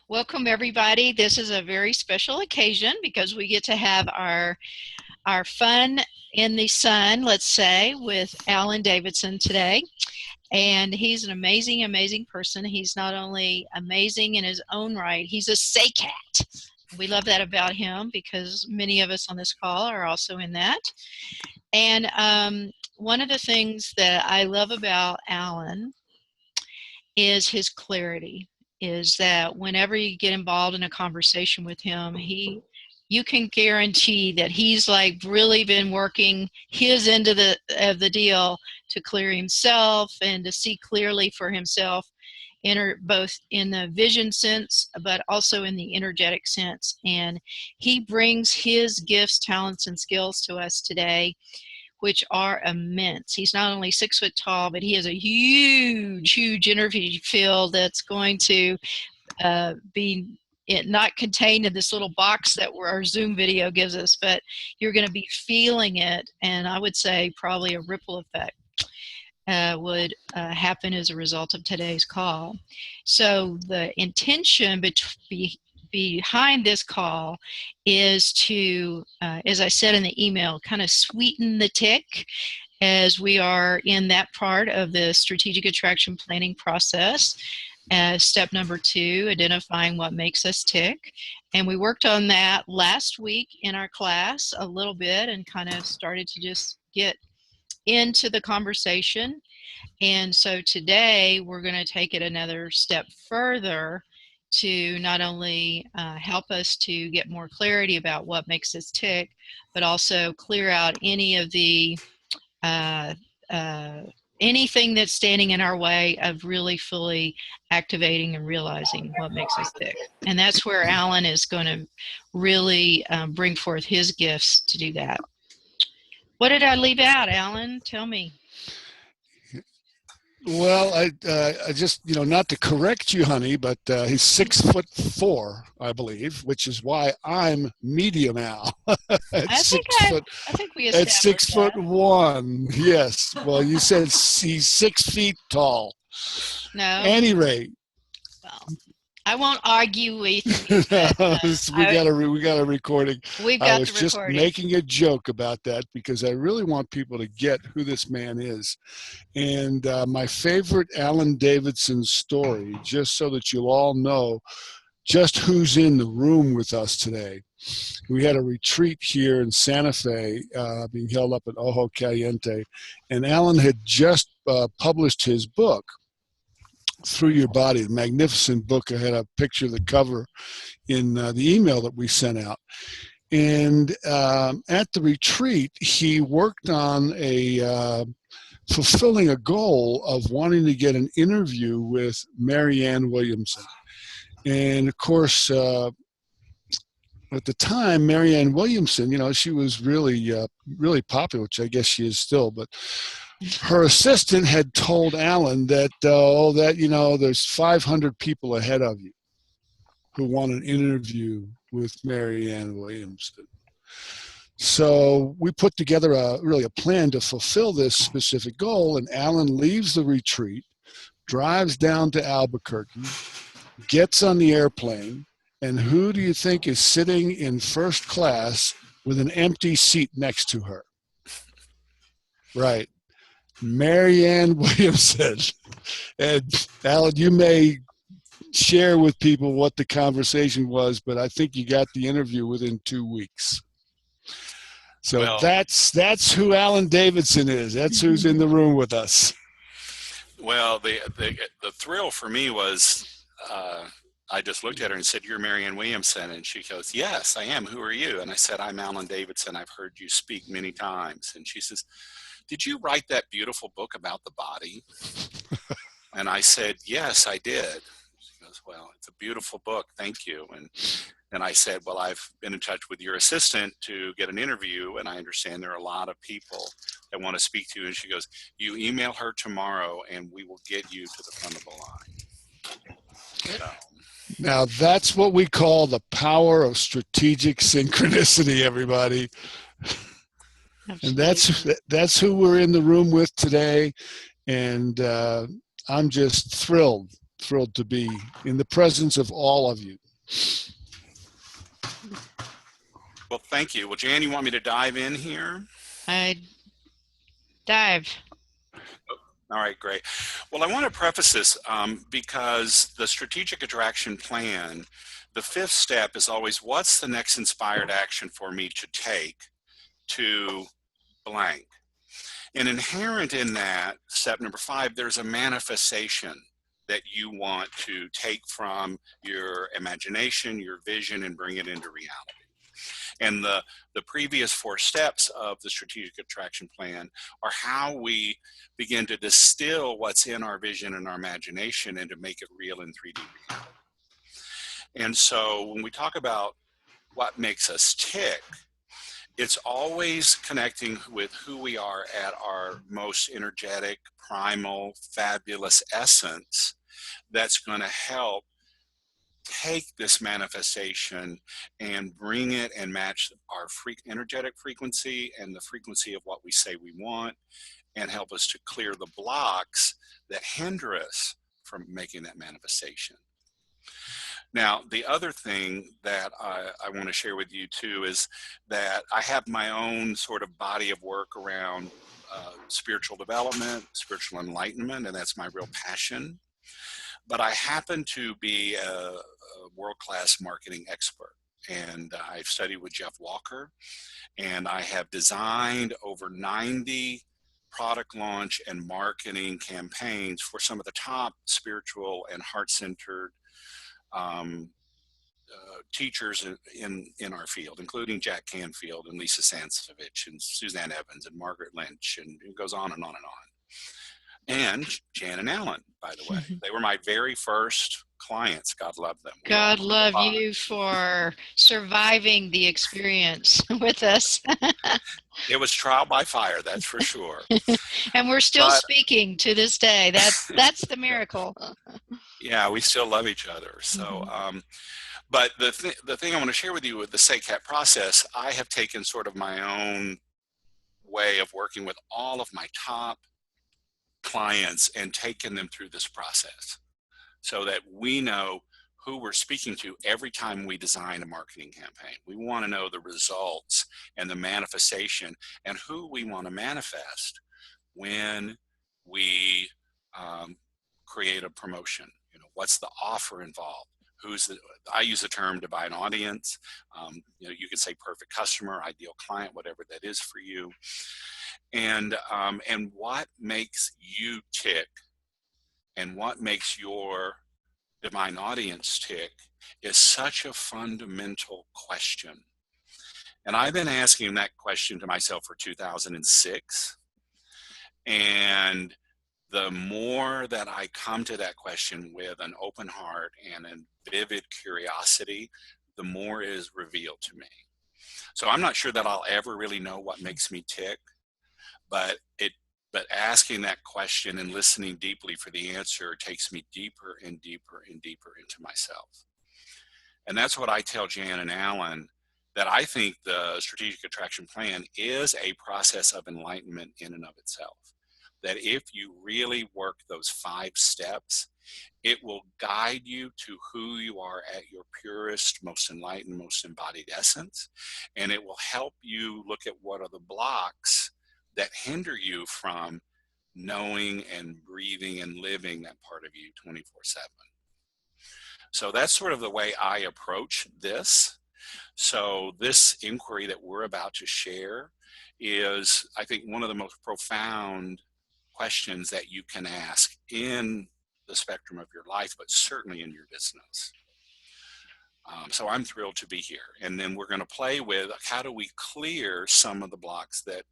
Welcome everybody. This is a very special occasion because we get to have our fun in the sun, let's say, with Alan Davidson today. And he's an amazing, amazing person. He's not only amazing in his own right, he's a say cat. We love that about him because many of us on this call are also in that. And one of the things that I love about Alan is his clarity, is that whenever you get involved in a conversation with him, you can guarantee that he's like really been working his end of the deal to clear himself and to see clearly for himself, both in the vision sense but also in the energetic sense. And he brings his gifts, talents, and skills to us today, which are immense. He's not only 6 foot tall, but he has a huge, huge energy field that's going to be not contained in this little box that our Zoom video gives us, but you're going to be feeling it. And I would say probably a ripple effect would happen as a result of today's call. So the intention behind this call is to, as I said in the email, kind of sweeten the tick as we are in that part of the strategic attraction planning process. Step number 2, identifying what makes us tick. And we worked on that last week in our class a little bit and kind of started to just get into the conversation. And so today we're going to take it another step further to not only help us to get more clarity about what makes us tick, but also clear out any of the anything that's standing in our way of really fully activating and realizing what makes us tick. And that's where Alan is going to really bring forth his gifts to do that. What did I leave out, Alan? Tell me. Well, I just, not to correct you, honey, but he's 6'4", I believe, which is why I'm medium now. I think we at established 6'1". Yes. Well, you said he's 6 feet tall. No. Any rate. Well, I won't argue with you. But, we got a recording. We've got I was the just recording. making a joke about that because I really want people to get who this man is. And my favorite Alan Davidson story, just so that you'll all know just who's in the room with us today. We had a retreat here in Santa Fe being held up at Ojo Caliente, and Alan had just published his book, Through Your Body, a magnificent book. I had a picture of the cover in the email that we sent out. And at the retreat, he worked on fulfilling a goal of wanting to get an interview with Marianne Williamson. And of course, at the time, Marianne Williamson, she was really popular, which I guess she is still, but her assistant had told Alan that, there's 500 people ahead of you who want an interview with Marianne Williamson. So we put together a plan to fulfill this specific goal, and Alan leaves the retreat, drives down to Albuquerque, gets on the airplane, and who do you think is sitting in first class with an empty seat next to her? Right. Marianne Williamson. And Alan, you may share with people what the conversation was, but I think you got the interview within 2 weeks. So that's who Alan Davidson is. That's who's in the room with us. Well, the thrill for me was I just looked at her and said, "You're Marianne Williamson," and she goes, "Yes, I am. Who are you?" And I said, "I'm Alan Davidson. I've heard you speak many times." And she says, "Did you write that beautiful book about the body?" And I said, "Yes, I did." She goes, "Well, it's a beautiful book. Thank you." And I said, "Well, I've been in touch with your assistant to get an interview, and I understand there are a lot of people that want to speak to you." And she goes, "You email her tomorrow, and we will get you to the front of the line." So. Now, that's what we call the power of strategic synchronicity, everybody. Absolutely. And that's who we're in the room with today. And I'm just thrilled thrilled to be in the presence of all of you. Well, thank you. Well, Jan, you want me to dive in here? I dive. All right, great. Well, I want to preface this because the strategic attraction plan, the fifth step is always, what's the next inspired action for me to take to blank? And inherent in that, step number 5, there's a manifestation that you want to take from your imagination, your vision, and bring it into reality. And the previous 4 steps of the strategic attraction plan are how we begin to distill what's in our vision and our imagination and to make it real in 3D reality. And so when we talk about what makes us tick, it's always connecting with who we are at our most energetic, primal, fabulous essence that's going to help take this manifestation and bring it and match our energetic frequency and the frequency of what we say we want, and help us to clear the blocks that hinder us from making that manifestation. Now, the other thing that I want to share with you too is that I have my own sort of body of work around spiritual development, spiritual enlightenment, and that's my real passion. But I happen to be a world-class marketing expert, and I've studied with Jeff Walker, and I have designed over 90 product launch and marketing campaigns for some of the top spiritual and heart-centered teachers in our field, including Jack Canfield and Lisa Sansovich and Suzanne Evans and Margaret Lynch, and it goes on and on and on. And Jan and Alan, by the way. They were my very first clients. God love them. God love you for surviving the experience with us. It was trial by fire, that's for sure. And we're still speaking to this day. That's the miracle. Yeah, we still love each other. So, but the thing I want to share with you with the SACAT process, I have taken sort of my own way of working with all of my top clients and taken them through this process so that we know who we're speaking to every time we design a marketing campaign. We want to know the results and the manifestation and who we want to manifest when we create a promotion. You know, what's the offer involved? I use the term divine audience. You know, you could say perfect customer, ideal client, whatever that is for you. And what makes you tick and what makes your divine audience tick is such a fundamental question. And I've been asking that question to myself for 2006. And the more that I come to that question with an open heart and a vivid curiosity, the more is revealed to me. So I'm not sure that I'll ever really know what makes me tick, but asking that question and listening deeply for the answer takes me deeper and deeper and deeper into myself. And that's what I tell Jan and Alan, that I think the strategic attraction plan is a process of enlightenment in and of itself. That if you really work those 5 steps, it will guide you to who you are at your purest, most enlightened, most embodied essence. And it will help you look at what are the blocks that hinder you from knowing and breathing and living that part of you 24/7. So that's sort of the way I approach this. So this inquiry that we're about to share is, I think, one of the most profound questions that you can ask in the spectrum of your life, but certainly in your business. So I'm thrilled to be here. And then we're going to play with how do we clear some of the blocks that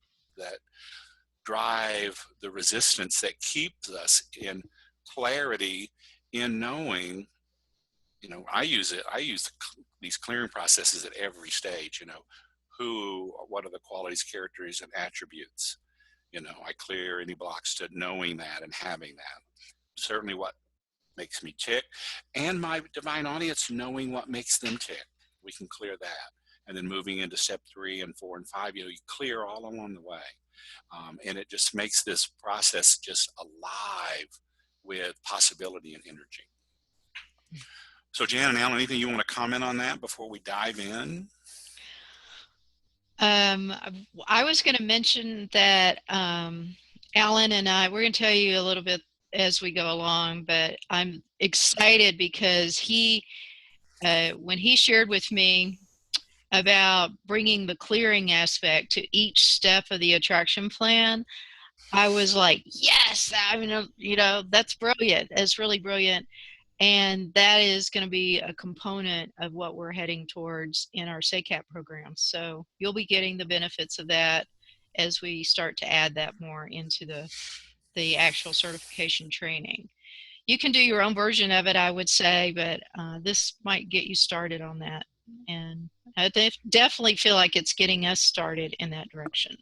drive the resistance that keeps us in clarity in knowing, you know, I use these clearing processes at every stage, you know, what are the qualities, characteristics, and attributes. You know, I clear any blocks to knowing that and having that. Certainly what makes me tick, and my divine audience knowing what makes them tick. We can clear that. And then moving into step 3 and 4 and 5, you know, you clear all along the way. And it just makes this process just alive with possibility and energy. So Jan and Alan, anything you want to comment on that before we dive in? I was going to mention that Alan and we're going to tell you a little bit as we go along, but I'm excited because when he shared with me about bringing the clearing aspect to each step of the attraction plan, I was like, yes, I mean, that's brilliant. It's really brilliant. And that is going to be a component of what we're heading towards in our SACAP program. So you'll be getting the benefits of that as we start to add that more into the actual certification training. You can do your own version of it, I would say, but this might get you started on that. And I definitely feel like it's getting us started in that direction.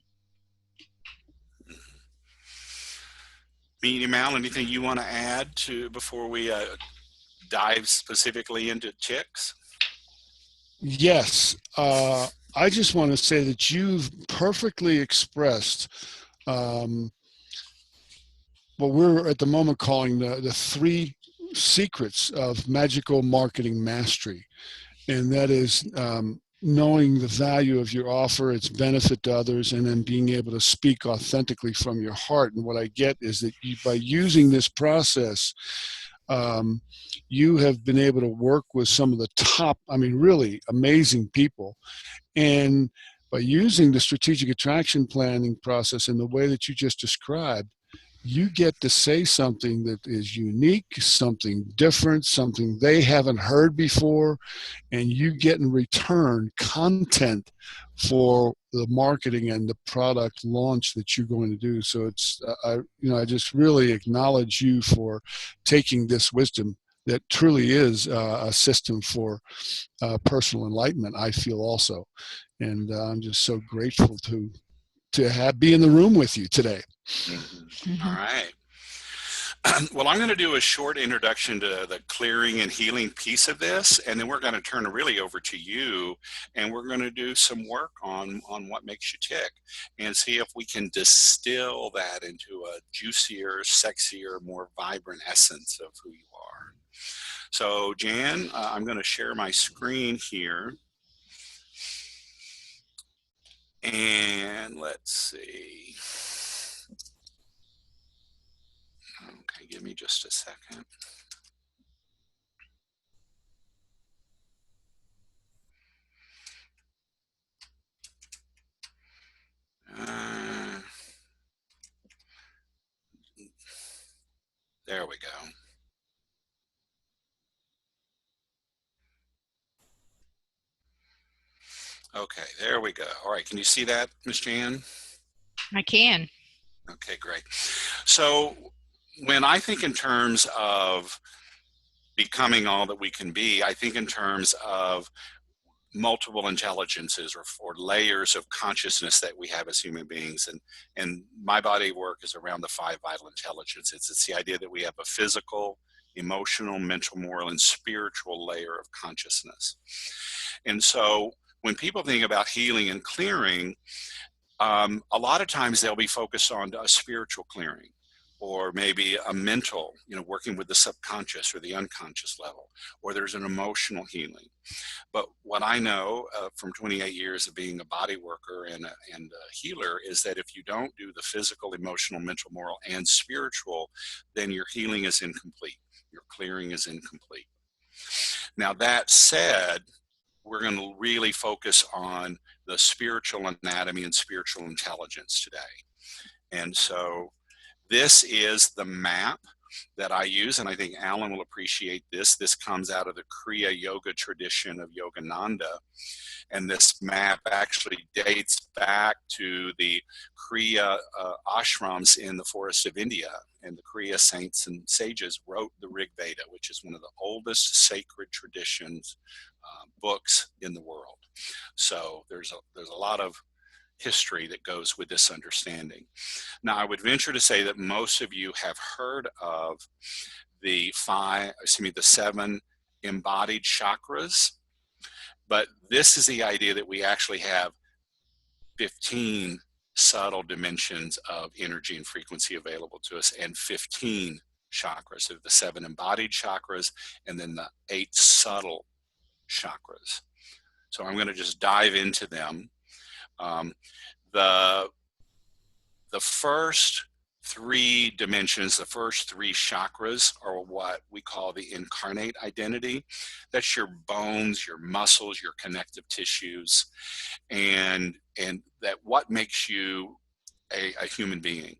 Medium Al, anything you want to add to before we dive specifically into chicks? Yes. I just want to say that you've perfectly expressed what we're at the moment calling the three secrets of magical marketing mastery. And that is knowing the value of your offer, its benefit to others, and then being able to speak authentically from your heart. And what I get is that by using this process, you have been able to work with some of the top, really amazing people. And by using the strategic attraction planning process in the way that you just described, you get to say something that is unique, something different, something they haven't heard before, and you get in return content for the marketing and the product launch that you're going to do. So it's, I just really acknowledge you for taking this wisdom that truly is a system for personal enlightenment, I feel also. And I'm just so grateful to be in the room with you today. Mm-hmm. All right. Well, I'm going to do a short introduction to the clearing and healing piece of this, and then we're going to turn it really over to you, and we're going to do some work on what makes you tick and see if we can distill that into a juicier, sexier, more vibrant essence of who you are. So, Jan, I'm going to share my screen here. And let's see. Okay, give me just a second. There we go. Okay, there we go. All right, can you see that, Ms. Jan? I can. Okay, great. So when I think in terms of becoming all that we can be, I think in terms of multiple intelligences or layers of consciousness that we have as human beings. And my body work is around the 5 vital intelligences. It's the idea that we have a physical, emotional, mental, moral, and spiritual layer of consciousness. And so when people think about healing and clearing, a lot of times they'll be focused on a spiritual clearing, or maybe a mental, working with the subconscious or the unconscious level, or there's an emotional healing. But what I know from 28 years of being a body worker and a healer is that if you don't do the physical, emotional, mental, moral, and spiritual, then your healing is incomplete. Your clearing is incomplete. Now, that said, we're going to really focus on the spiritual anatomy and spiritual intelligence today. And so this is the map that I use, and I think Alan will appreciate this. This comes out of the Kriya Yoga tradition of Yogananda, and this map actually dates back to the Kriya ashrams in the forest of India, and the Kriya saints and sages wrote the Rig Veda, which is one of the oldest sacred traditions books in the world. So there's a lot of history that goes with this understanding. Now, I would venture to say that most of you have heard of the 7 embodied chakras, but this is the idea that we actually have 15 subtle dimensions of energy and frequency available to us, and 15 chakras. So the 7 embodied chakras and then the 8 subtle chakras. So I'm going to just dive into them. The first 3 dimensions, the first 3 chakras are what we call the incarnate identity. That's your bones, your muscles, your connective tissues, and that what makes you a human being.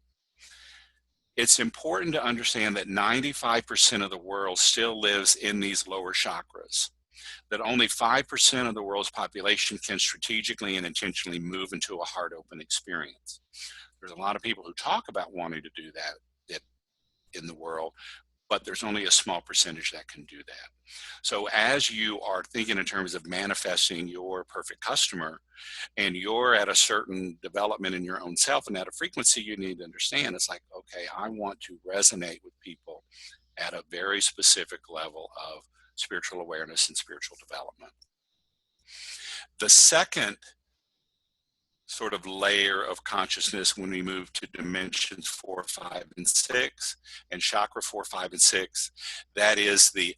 It's important to understand that 95% of the world still lives in these lower chakras, that only 5% of the world's population can strategically and intentionally move into a heart open experience. There's a lot of people who talk about wanting to do that in the world, but there's only a small percentage that can do that. So as you are thinking in terms of manifesting your perfect customer, and you're at a certain development in your own self and at a frequency, you need to understand, it's like, okay, I want to resonate with people at a very specific level of spiritual awareness and spiritual development. The second sort of layer of consciousness when we move to dimensions 4, 5, and 6, and chakra 4, 5, and 6, that is the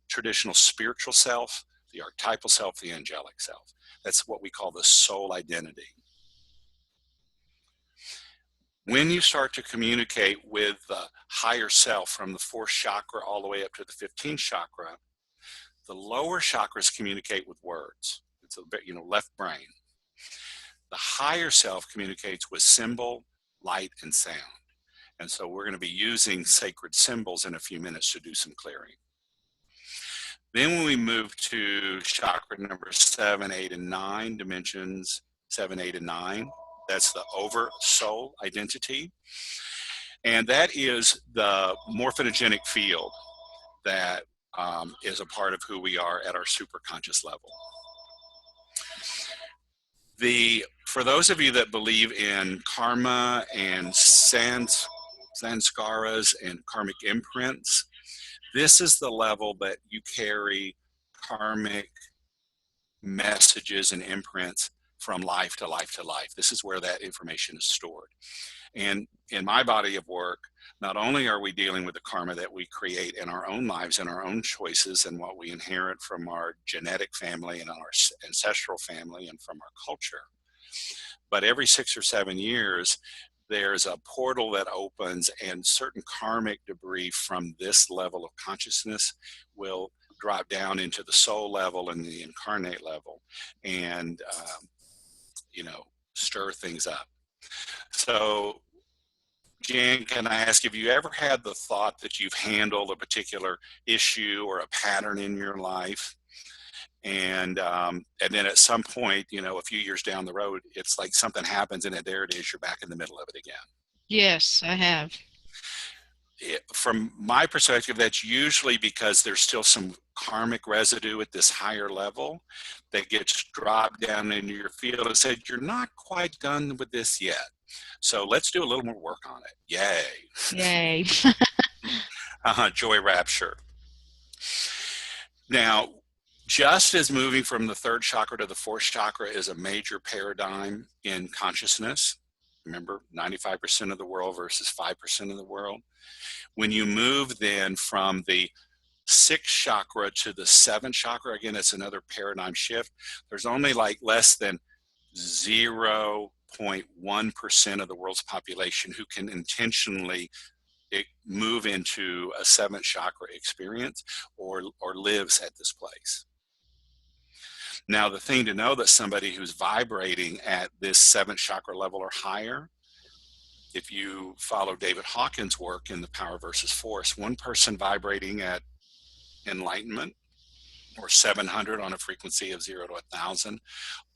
traditional spiritual self, the archetypal self, the angelic self. That's what we call the soul identity. When you start to communicate with the higher self from the 4th chakra all the way up to the 15th chakra, the lower chakras communicate with words. It's a bit, left brain. The higher self communicates with symbol, light, and sound. And so we're going to be using sacred symbols in a few minutes to do some clearing. Then when we move to chakra number 7, 8, and 9, dimensions 7, 8, and 9, that's the over soul identity. And that is the morphinogenic field that is a part of who we are at our superconscious level. For those of you that believe in karma and sanskaras and karmic imprints, this is the level that you carry karmic messages and imprints from life to life to life. This is where that information is stored. And in my body of work, not only are we dealing with the karma that we create in our own lives and our own choices and what we inherit from our genetic family and our ancestral family and from our culture, but every 6 or 7 years, there's a portal that opens and certain karmic debris from this level of consciousness will drop down into the soul level and the incarnate level and, stir things up. So, Jan, can I ask, have you ever had the thought that you've handled a particular issue or a pattern in your life? And then at some point, a few years down the road, it's like something happens and there it is, you're back in the middle of it again. Yes, I have. From my perspective, that's usually because there's still some karmic residue at this higher level that gets dropped down into your field and said, you're not quite done with this yet. So let's do a little more work on it. Yay. Yay. Joy rapture. Now, just as moving from the 3rd chakra to the 4th chakra is a major paradigm in consciousness, remember 95% of the world versus 5% of the world. When you move then from the 6th chakra to the 7th chakra, again, it's another paradigm shift. There's only like less than 0.1% of the world's population who can intentionally move into a 7th chakra experience or lives at this place. Now, the thing to know that somebody who's vibrating at this 7th chakra level or higher, if you follow David Hawkins' work in The Power versus Force, one person vibrating at enlightenment or 700 on a frequency of 0 to 1,000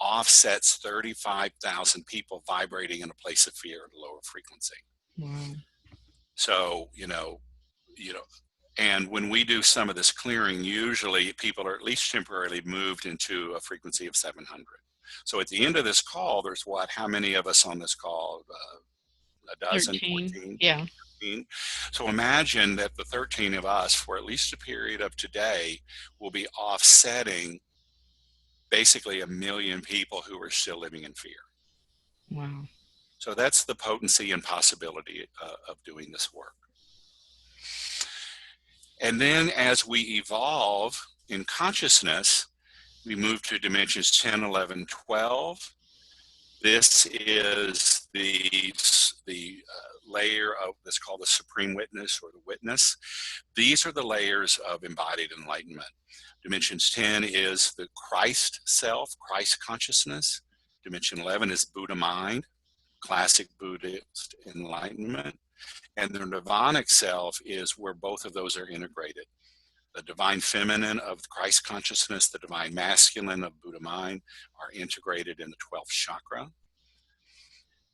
offsets 35,000 people vibrating in a place of fear at a lower frequency. Wow. So, and when we do some of this clearing, usually people are at least temporarily moved into a frequency of 700. So at the end of this call, there's how many of us on this call? A dozen, 13. 14? Yeah. 13. So imagine that the 13 of us, for at least a period of today, will be offsetting basically 1 million people who are still living in fear. Wow. So that's the potency and possibility of doing this work. And then as we evolve in consciousness, we move to dimensions 10, 11, 12. This is the layer of that's called the supreme witness or the witness. These are the layers of embodied enlightenment. Dimensions 10 is the Christ self, Christ consciousness. Dimension 11 is Buddha mind, classic Buddhist enlightenment. And the nirvanic self is where both of those are integrated. The divine feminine of Christ consciousness, the divine masculine of Buddha mind are integrated in the 12th chakra.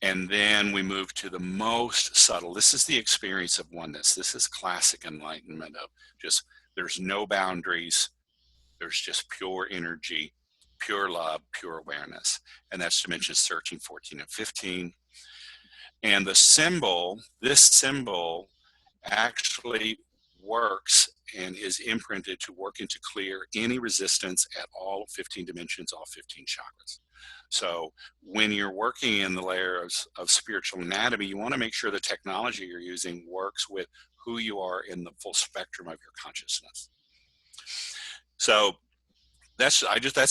And then we move to the most subtle. This is the experience of oneness. This is classic enlightenment of just, there's no boundaries. There's just pure energy, pure love, pure awareness. And that's dimensions 13, 14, and 15. And the symbol, this symbol actually works and is imprinted to work and to clear any resistance at all 15 dimensions, all 15 chakras. So when you're working in the layers of spiritual anatomy, you want to make sure the technology you're using works with who you are in the full spectrum of your consciousness. So that's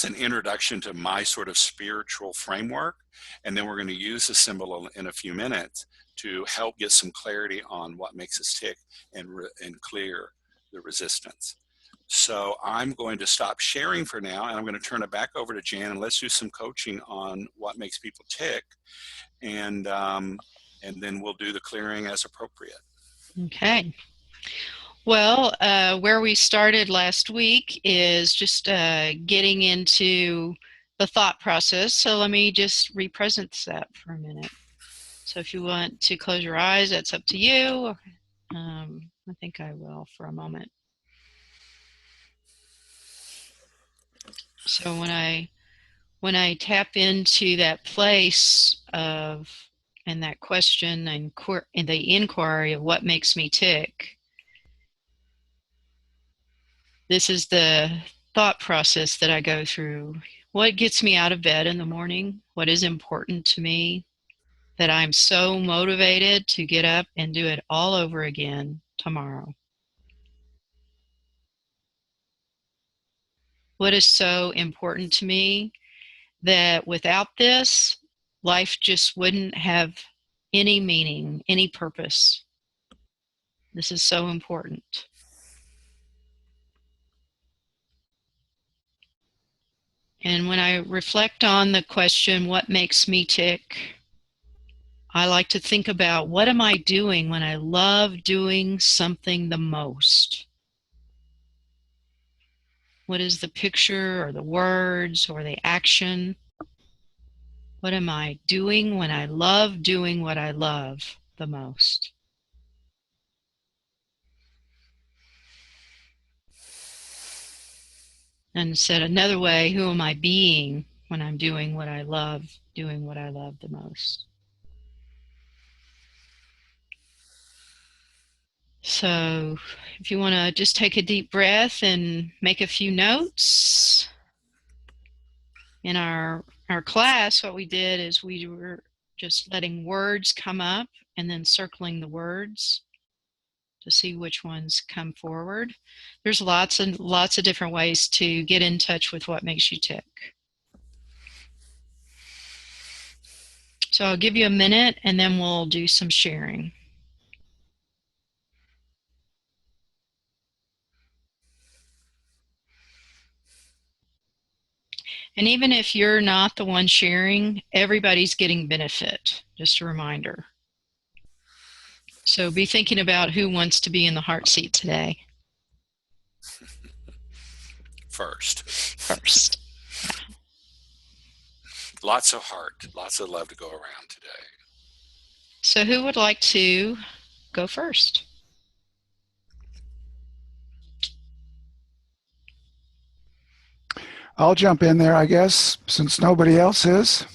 an introduction to my sort of spiritual framework. And then we're going to use the symbol in a few minutes to help get some clarity on what makes us tick and clear the resistance. So I'm going to stop sharing for now, and I'm going to turn it back over to Jan, and let's do some coaching on what makes people tick, and then we'll do the clearing as appropriate. Okay. Well, where we started last week is just getting into the thought process. So let me just represent that for a minute. So if you want to close your eyes, that's up to you. I think I will for a moment. So when I tap into that place of, and that question and the inquiry of what makes me tick, this is the thought process that I go through. What gets me out of bed in the morning? What is important to me that I'm so motivated to get up and do it all over again tomorrow? What is so important to me that without this, life just wouldn't have any meaning, any purpose? This is so important. And when I reflect on the question, what makes me tick? I like to think about, what am I doing when I love doing something the most? What is the picture or the words or the action? What am I doing when I love doing what I love the most? And said another way, who am I being when I'm doing what I love the most? So if you want to just take a deep breath and make a few notes. In our class, what we did is we were just letting words come up and then circling the words to see which ones come forward. There's lots and lots of different ways to get in touch with what makes you tick. So I'll give you a minute and then we'll do some sharing. And even if you're not the one sharing, everybody's getting benefit, just a reminder. So be thinking about who wants to be in the heart seat today. First. Yeah. Lots of heart, lots of love to go around today. So who would like to go first? I'll jump in there, I guess, since nobody else is.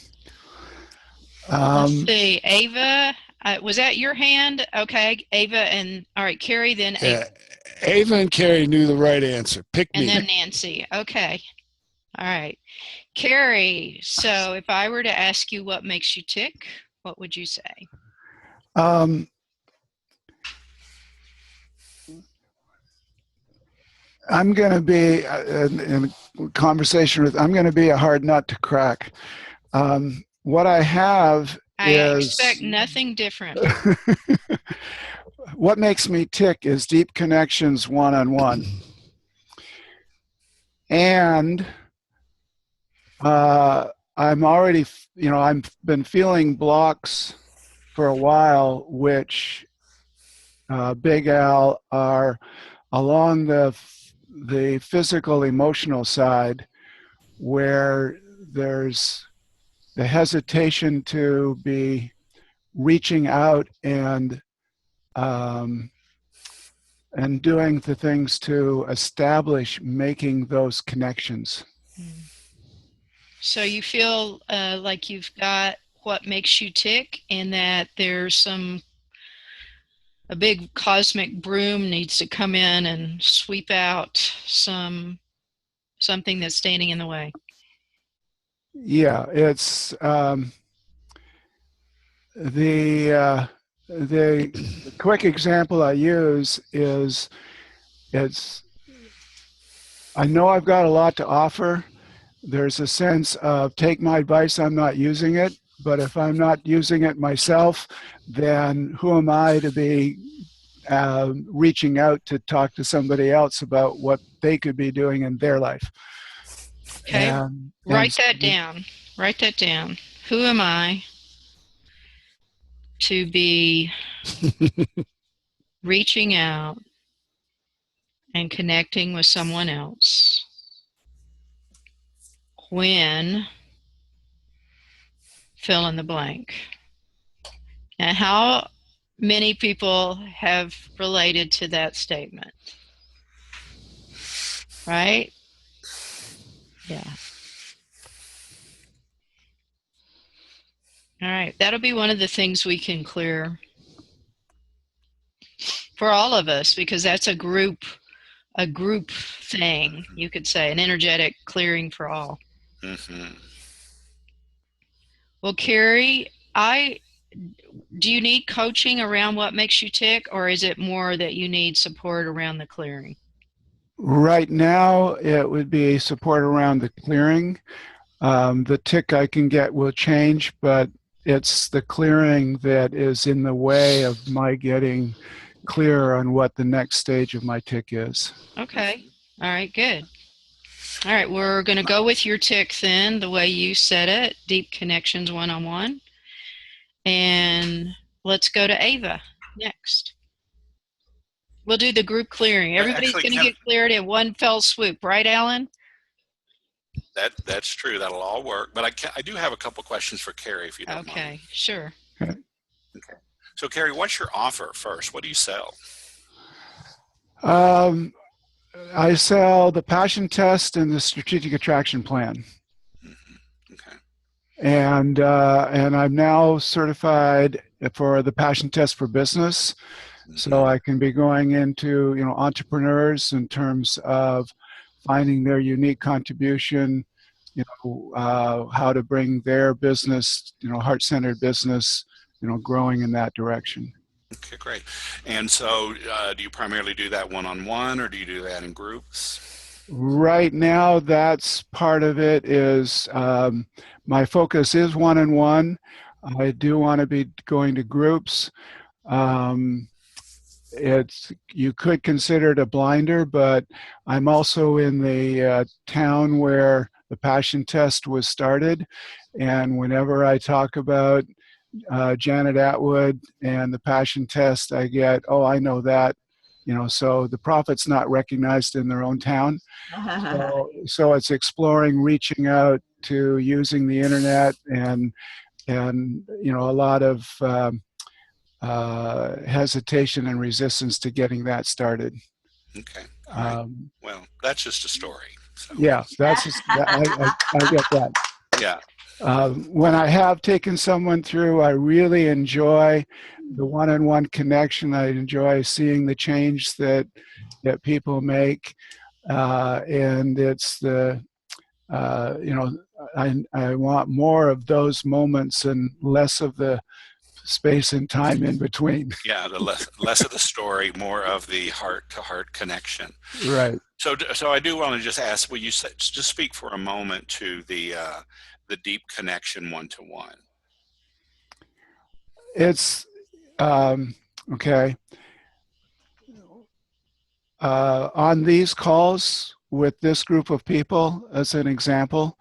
Let's see, Ava, was that your hand? Okay, Ava, and all right, Carrie, then Ava. Yeah, Ava and Carrie knew the right answer. Pick me. And then Nancy. Okay. All right. Carrie, so if I were to ask you what makes you tick, what would you say? I'm going to be in conversation with. I'm going to be a hard nut to crack. What I have I expect is nothing different. what makes me tick is deep connections one-on-one, and I'm already, I've been feeling blocks for a while, which Big Al are along the physical emotional side, where there's the hesitation to be reaching out and doing the things to establish making those connections. So you feel like you've got what makes you tick, and that there's a big cosmic broom needs to come in and sweep out something that's standing in the way. Yeah, it's the quick example I use is I know I've got a lot to offer. There's a sense of take my advice, I'm not using it. But if I'm not using it myself, then who am I to be reaching out to talk to somebody else about what they could be doing in their life? Okay, write that down. Write that down. Who am I to be reaching out and connecting with someone else when fill in the blank? And how many people have related to that statement? Right? Yeah. All right. That'll be one of the things we can clear for all of us, because that's a group thing, you could say, an energetic clearing for all. Mm-hmm. Well, Carrie, do you need coaching around what makes you tick, or is it more that you need support around the clearing? Right now, it would be support around the clearing. The tick I can get will change, but it's the clearing that is in the way of my getting clear on what the next stage of my tick is. Okay. All right, good. All right, we're going to go with your tick then, the way you said it, deep connections one-on-one. And let's go to Ava next. We'll do the group clearing. Everybody's going to get cleared in one fell swoop, right, Alan? That's true. That'll all work. But I do have a couple questions for Carrie, if you don't mind. Okay, sure. Okay. So, Carrie, what's your offer first? What do you sell? I sell the passion test and the strategic attraction plan. Mm-hmm. Okay. And I'm now certified for the passion test for business. Mm-hmm. So I can be going into, entrepreneurs in terms of finding their unique contribution, how to bring their business, heart-centered business, growing in that direction. Okay, great. And so do you primarily do that one-on-one, or do you do that in groups? Right now, that's part of it. Is my focus is one-on-one. I do want to be going to groups. You could consider it a blinder, but I'm also in the town where the passion test was started, and whenever I talk about Janet Atwood and the passion test, I get, oh, I know that, so the prophet's not recognized in their own town. So it's exploring, reaching out to using the internet and a lot of hesitation and resistance to getting that started. Okay. Well, that's just a story. So. Yeah, that's just, I get that. Yeah. When I have taken someone through, I really enjoy the one-on-one connection. I enjoy seeing the change that people make, and it's the I want more of those moments and less of the space and time in between. Yeah, the less of the story, more of the heart-to-heart connection. Right. So I do want to just ask, will you just speak for a moment to the deep connection one-to-one? It's okay. On these calls with this group of people, as an example,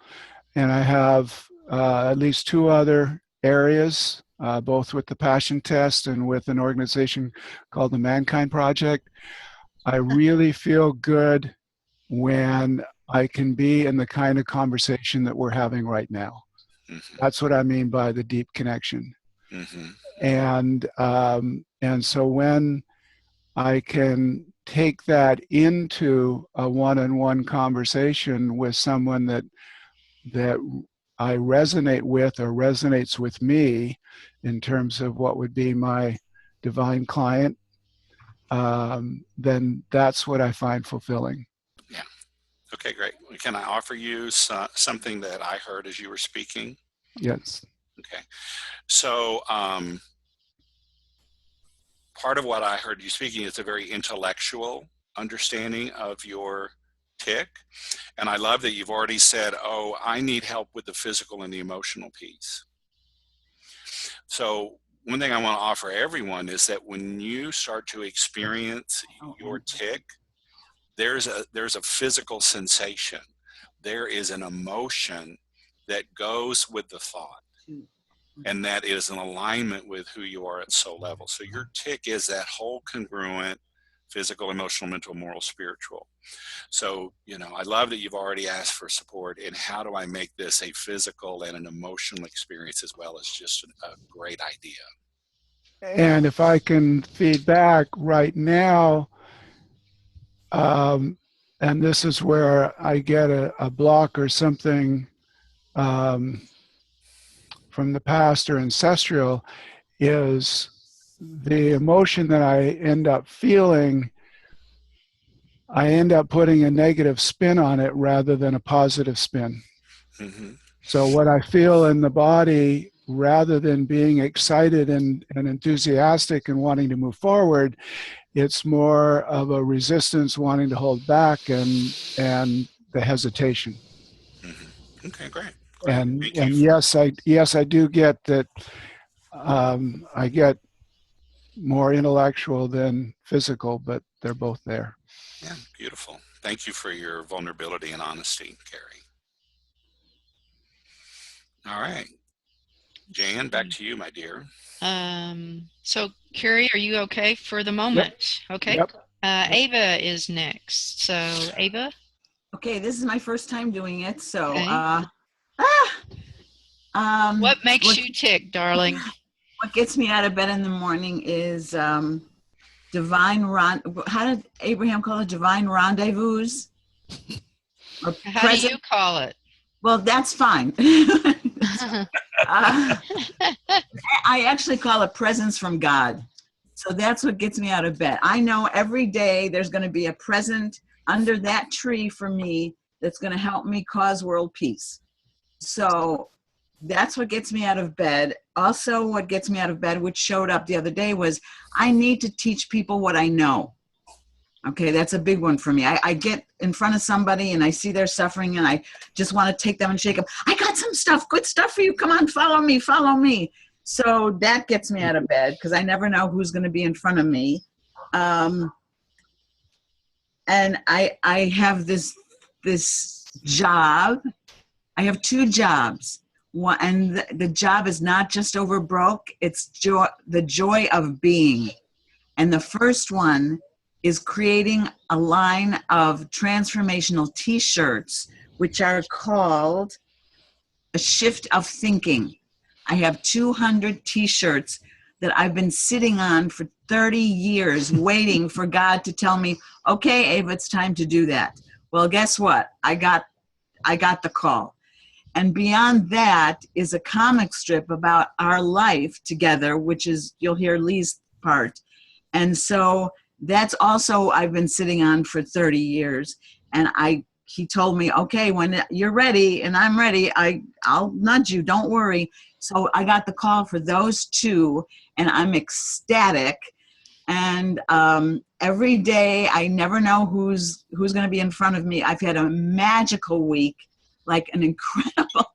and I have at least 2 other areas, both with the Passion Test and with an organization called the Mankind Project. I really feel good when I can be in the kind of conversation that we're having right now. Mm-hmm. That's what I mean by the deep connection. Mm-hmm. And so when I can take that into a one-on-one conversation with someone that I resonate with or resonates with me in terms of what would be my divine client, then that's what I find fulfilling. Yeah. Okay, great. Can I offer you something that I heard as you were speaking? Yes. Okay. So part of what I heard you speaking is a very intellectual understanding of your tick. And I love that you've already said, oh, I need help with the physical and the emotional piece. So one thing I want to offer everyone is that when you start to experience your tick, there's a physical sensation. There is an emotion that goes with the thought. And that is in alignment with who you are at soul level. So your tick is that whole congruent physical, emotional, mental, moral, spiritual. So, I love that you've already asked for support in how do I make this a physical and an emotional experience as well as just a great idea. And if I can feed back right now, and this is where I get a block or something from the past or ancestral, is the emotion that I end up feeling, I end up putting a negative spin on it rather than a positive spin. Mm-hmm. So what I feel in the body, rather than being excited and enthusiastic and wanting to move forward, it's more of a resistance, wanting to hold back, and the hesitation. Mm-hmm. Okay, great. And yes, I do get that. I get more intellectual than physical, but they're both there. Yeah, beautiful. Thank you for your vulnerability and honesty, Carrie. All right. Jan, back to you, my dear. So Carrie, are you okay for the moment? Yep. Okay. Yep. Ava is next. So Ava. Okay, this is my first time doing it, so Okay. What makes you tick, darling? What gets me out of bed in the morning is how did Abraham call it? Divine rendezvous? How do you call it? Well, that's fine. I actually call it presence from God. So that's what gets me out of bed. I know every day there's going to be a present under that tree for me that's going to help me cause world peace. So that's what gets me out of bed. Also, what gets me out of bed, which showed up the other day, was I need to teach people what I know. Okay, that's a big one for me. I get in front of somebody and I see they're suffering and I just want to take them and shake them. I got some stuff, good stuff for you. Come on, follow me, follow me. So that gets me out of bed because I never know who's going to be in front of me. And I have this job. I have 2 jobs. One, and the job is not just over broke, it's the joy of being. And the first one is creating a line of transformational t-shirts, which are called A Shift of Thinking. I have 200 t-shirts that I've been sitting on for 30 years waiting for God to tell me, okay, Ava, it's time to do that. Well, guess what? I got the call. And beyond that is a comic strip about our life together, which is, you'll hear Lee's part. And so that's also I've been sitting on for 30 years. And I he told me, okay, when you're ready and I'm ready, I'll nudge you, don't worry. So I got the call for those two, and I'm ecstatic. And every day, I never know who's going to be in front of me. I've had a magical week, like an incredible,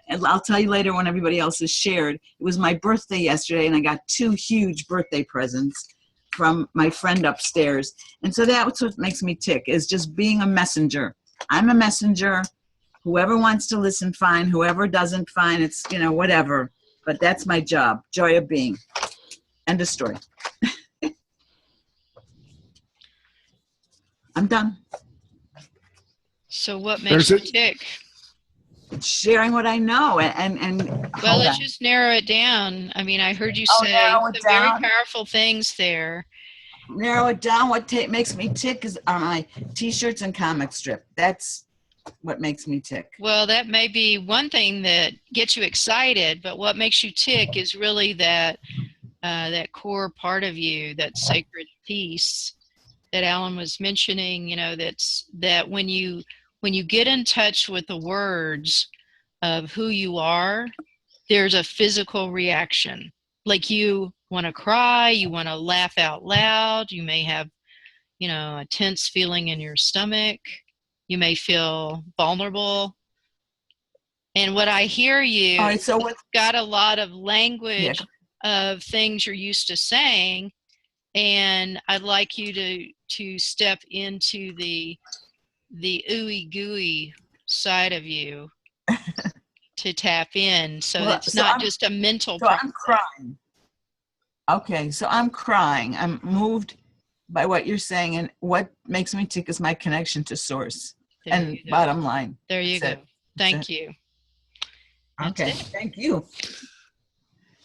and I'll tell you later when everybody else has shared. It was my birthday yesterday, and I got 2 huge birthday presents from my friend upstairs. And so that's what makes me tick, is just being a messenger. I'm a messenger. Whoever wants to listen, fine. Whoever doesn't, fine. It's, whatever. But that's my job. Joy of being. End of story. I'm done. So what makes you tick? Sharing what I know. And well, let's just narrow it down. I mean, I heard you say some very powerful things there. Narrow it down. What makes me tick are my T-shirts and comic strip. That's what makes me tick. Well, that may be one thing that gets you excited, but what makes you tick is really that that core part of you, that sacred piece that Alan was mentioning. That when you get in touch with the words of who you are, there's a physical reaction. Like you want to cry, you want to laugh out loud, you may have, a tense feeling in your stomach, you may feel vulnerable. And what I hear you, all right, so it's got a lot of language of things you're used to saying, and I'd like you to step into the ooey gooey side of you to tap in, so it's not just a mental process. I'm crying. Okay, so I'm crying. I'm moved by what you're saying, and what makes me tick is my connection to source. And bottom line. There you go. Thank you. Okay, thank you.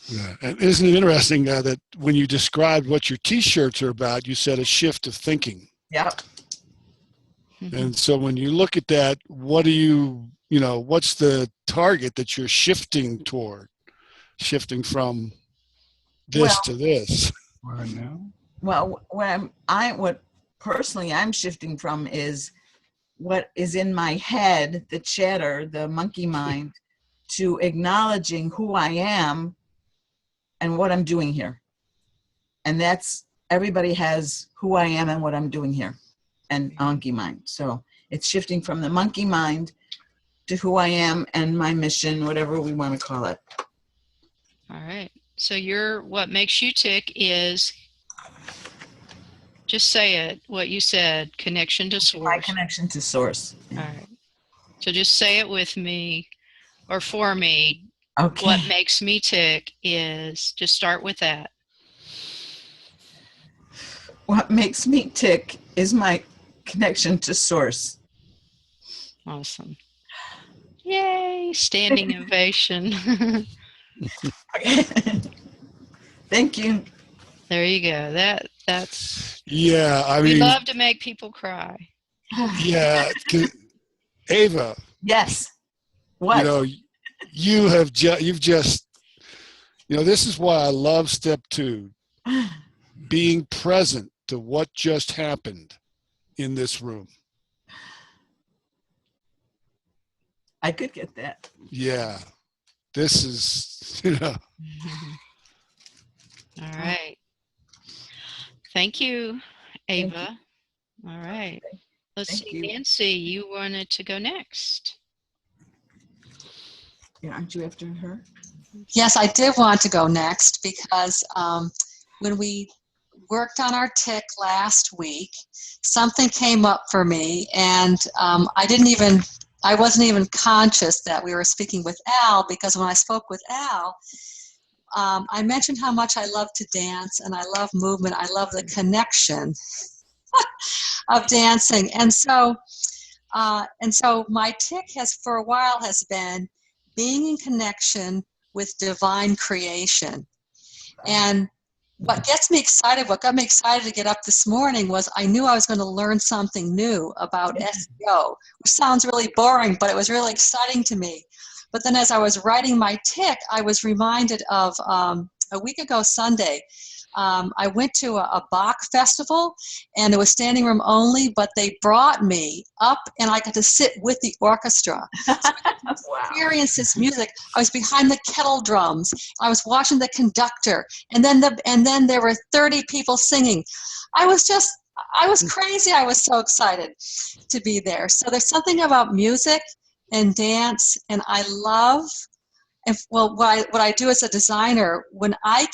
Yeah. And isn't it interesting that when you described what your T-shirts are about, you said a shift of thinking. Yep. And so when you look at that, what do what's the target that you're shifting toward? Shifting from this to this. Well, what personally I'm shifting from is what is in my head, the chatter, the monkey mind, to acknowledging who I am and what I'm doing here. And that's, everybody has who I am and what I'm doing here, and monkey mind. So it's shifting from the monkey mind to who I am and my mission, whatever we want to call it. All right. So what makes you tick is, just say it, what you said, connection to source. My connection to source. All right. So just say it with me or for me. Okay. What makes me tick is, just start with that. What makes me tick is my connection to source. Awesome. Yay, standing ovation. Thank you. There you go. That's yeah. I mean, we love to make people cry. Yeah, Ava. Yes. What? You've just this is why I love step 2, being present to what just happened in this room. I could get that. Yeah. This is, All right. Thank you, Ava. Thank you. All right. Let's Thank see, you. Nancy, you wanted to go next. Yeah, aren't you after her? Yes, I did want to go next because when we worked on our tick last week, something came up for me, and I wasn't even conscious that we were speaking with Al, because when I spoke with Al, I mentioned how much I love to dance and I love movement. I love the connection of dancing. And so my tick for a while has been being in connection with divine creation. And what got me excited to get up this morning was I knew I was going to learn something new about SEO, which sounds really boring, but it was really exciting to me. But then as I was writing my tick, I was reminded of a week ago Sunday, I went to a Bach festival, and it was standing room only, but they brought me up, and I got to sit with the orchestra. So I got to experience this music. I was behind the kettle drums. I was watching the conductor, and then there were 30 people singing. I was crazy. I was so excited to be there. So there's something about music and dance, and I love. What I do as a designer, when I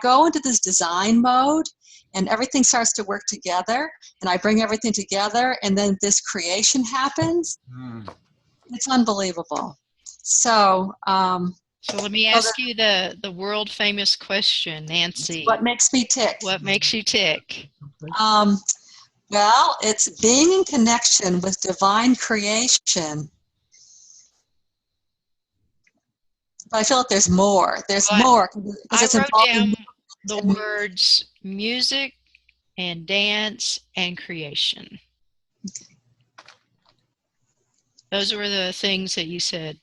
go into this design mode and everything starts to work together, and I bring everything together, and then this creation happens, it's unbelievable. So, so let me ask you the world famous question, Nancy. What makes me tick? What makes you tick? Well, it's being in connection with divine creation. But I feel like there's more. There's more. I wrote down the words music and dance and creation. Okay. Those were the things that you said.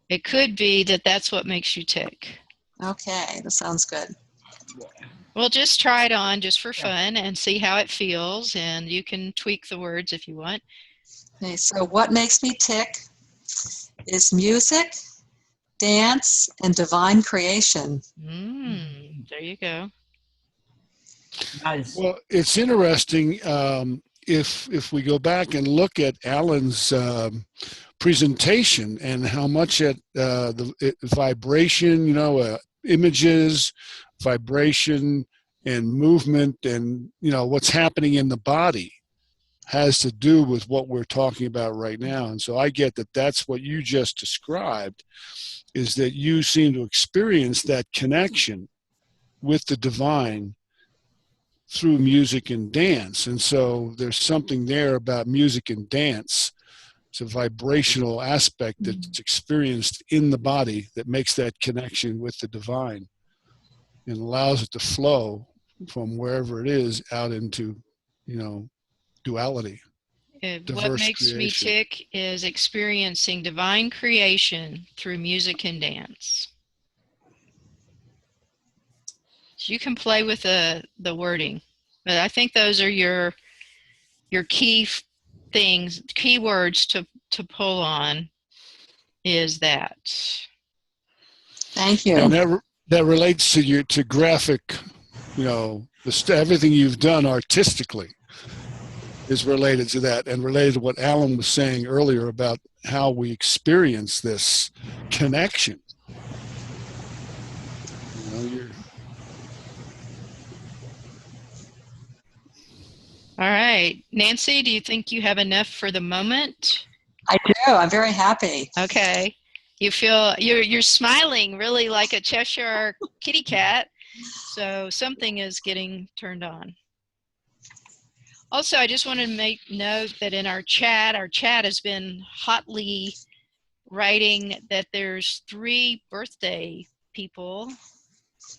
It could be that that's what makes you tick. Okay, that sounds good. Well, just try it on just for fun and see how it feels, and you can tweak the words if you want. Okay, so what makes me tick is music, dance, and divine creation. There you go. Nice. Well, it's interesting if we go back and look at Alan's presentation and how much the vibration, images, vibration, and movement, and what's happening in the body has to do with what we're talking about right now. And so I get that that's what you just described, is that you seem to experience that connection with the divine through music and dance. And so there's something there about music and dance. It's a vibrational aspect that's experienced in the body that makes that connection with the divine and allows it to flow from wherever it is out into, duality. What makes me tick is experiencing divine creation through music and dance. So you can play with the wording, but I think those are your key things, key words to pull on is that. Thank you. And that relates to graphic, everything you've done artistically is related to that, and related to what Alan was saying earlier about how we experience this connection. All right. Nancy, do you think you have enough for the moment? I do. I'm very happy. Okay. You feel you're smiling really like a Cheshire kitty cat. So something is getting turned on. Also, I just want to make note that in our chat has been hotly writing that there's 3 birthday people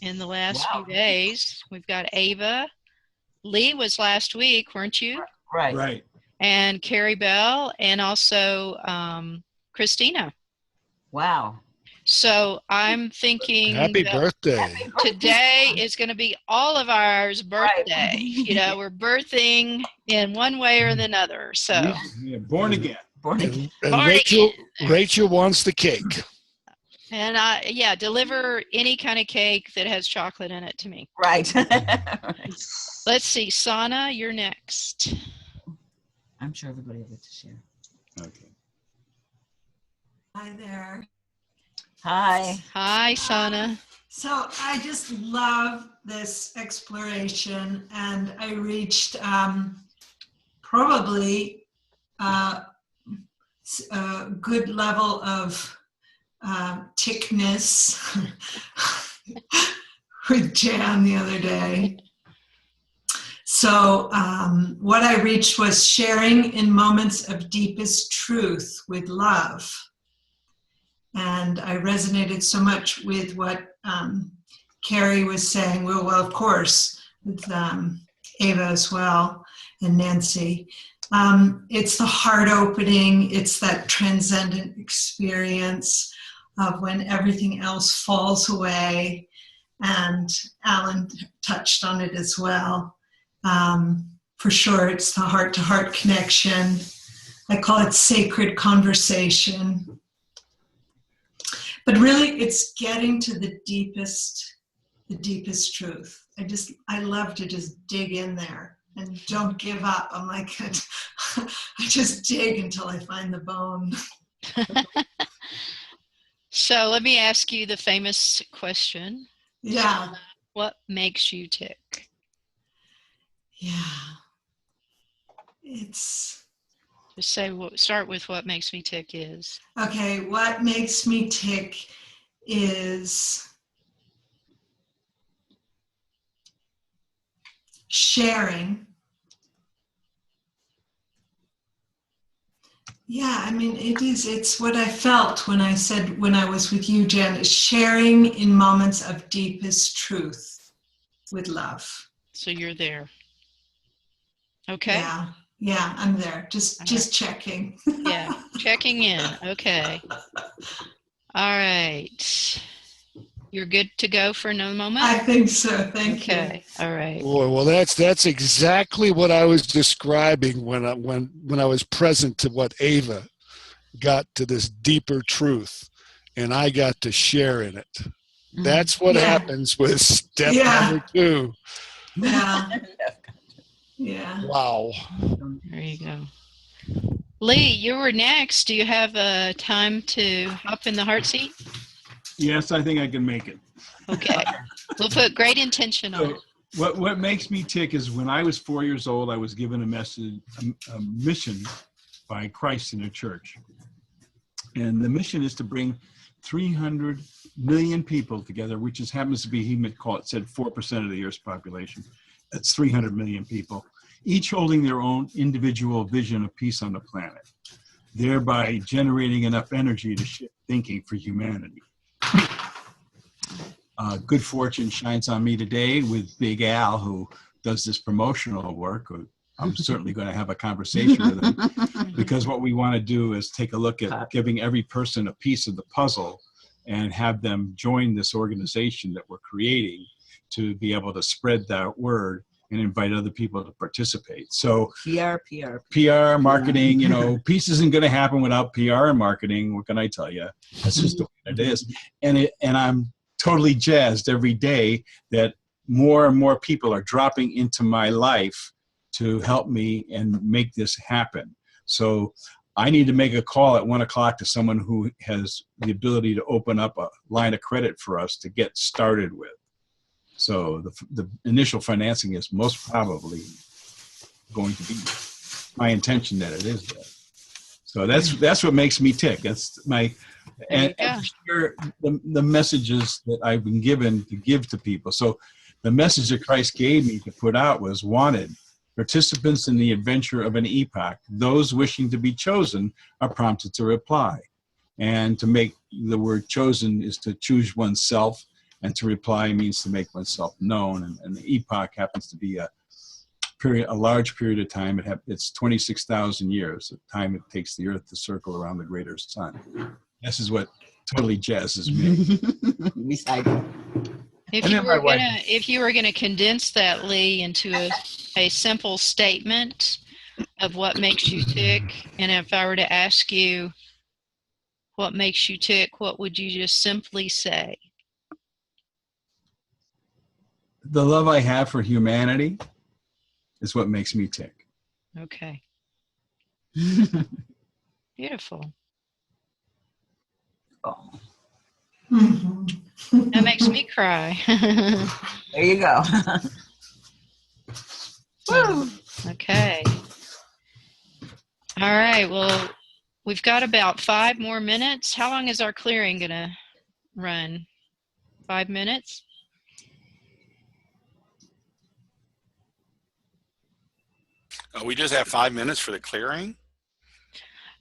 in the last few days. We've got Ava. Lee was last week, weren't you? Right. And Carrie Bell, and also Christina. Wow. So I'm thinking happy birthday. Today is going to be all of ours birthday. Right. We're birthing in one way or another. So yeah, born again. And Born Rachel wants the cake. And deliver any kind of cake that has chocolate in it to me. Right. Let's see, Sana, you're next. I'm sure everybody will get to share. Okay. Hi there. Hi. Hi, Sana. So I just love this exploration, and I reached probably a good level of tickness with Jan the other day. So what I reached was sharing in moments of deepest truth with love. And I resonated so much with what Carrie was saying. Well, of course, with Ava as well, and Nancy. It's the heart opening. It's that transcendent experience of when everything else falls away and Alan touched on it as well. For sure, it's the heart-to-heart connection. I call it sacred conversation. But really, it's getting to the deepest truth. I love to just dig in there and don't give up. I'm like, I just dig until I find the bone. So let me ask you the famous question. Yeah. What makes you tick? Yeah. It's... Just say, start with what makes me tick is. Okay, what makes me tick is sharing. Yeah, I mean, it's what I felt when I said, when I was with you, Jen, is sharing in moments of deepest truth with love. So you're there. Okay. Yeah, I'm there. Just checking. Yeah, checking in. Okay. All right. You're good to go for another moment? I think so. Thank you. Okay. All right. Boy, well, that's exactly what I was describing when I was present to what Ava got to, this deeper truth, and I got to share in it. That's what happens with step number 2. Yeah. Yeah. Wow. There you go. Lee, you were next. Do you have time to hop in the heart seat? Yes, I think I can make it. Okay. We'll put great intention on it. What makes me tick is when I was 4 years old, I was given a mission by Christ in a church. And the mission is to bring 300 million people together, which happens to be, he said 4% of the Earth's population. That's 300 million people, each holding their own individual vision of peace on the planet, thereby generating enough energy to shift thinking for humanity. Good fortune shines on me today with Big Al, who does this promotional work. I'm certainly going to have a conversation with him, because what we want to do is take a look at giving every person a piece of the puzzle and have them join this organization that we're creating to be able to spread that word and invite other people to participate. So PR, marketing, peace isn't going to happen without PR and marketing. What can I tell you? That's just the way it is. And I'm totally jazzed every day that more and more people are dropping into my life to help me and make this happen. So I need to make a call at 1 o'clock to someone who has the ability to open up a line of credit for us to get started with. So the initial financing is most probably going to be my intention that it is that. So that's what makes me tick. That's my, and share the messages that I've been given to give to people. So the message that Christ gave me to put out was wanted. Participants in the adventure of an epoch, those wishing to be chosen are prompted to reply. And to make the word chosen is to choose oneself, and to reply means to make oneself known. And the epoch happens to be a large period of time. It's 26,000 years, the time it takes the Earth to circle around the greater sun. This is what totally jazzes me. If you were gonna condense that, Lee, into a simple statement of what makes you tick, and if I were to ask you what makes you tick, what would you just simply say? The love I have for humanity is what makes me tick. Okay. Beautiful. Oh. That makes me cry. There you go. Woo. Okay. All right. Well, we've got about 5 more minutes. How long is our clearing going to run? 5 minutes? We just have 5 minutes for the clearing?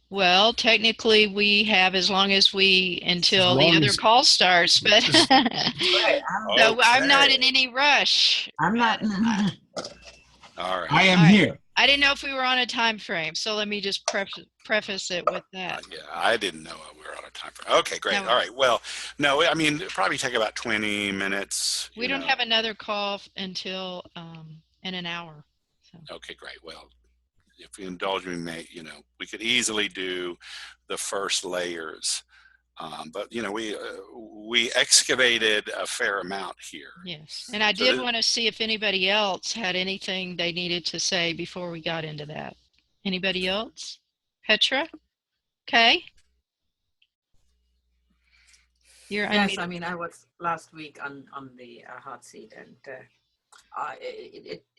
Well, technically we have as long as until the other call starts, but so I'm not in any rush. I'm not. All right. I am here. I didn't know if we were on a time frame, so let me just preface it with that. Yeah, I didn't know we were on have time for. Okay, great. No. All right. Well, no, I mean, it'll probably take about 20 minutes. We don't have another call until in an hour. So. Okay, great. Well, if you indulge me, we could easily do the first layers. But we excavated a fair amount here. Yes, and I did want to see if anybody else had anything they needed to say before we got into that. Anybody else? Petra? Okay. Yes, I mean, I was last week on the hot seat, and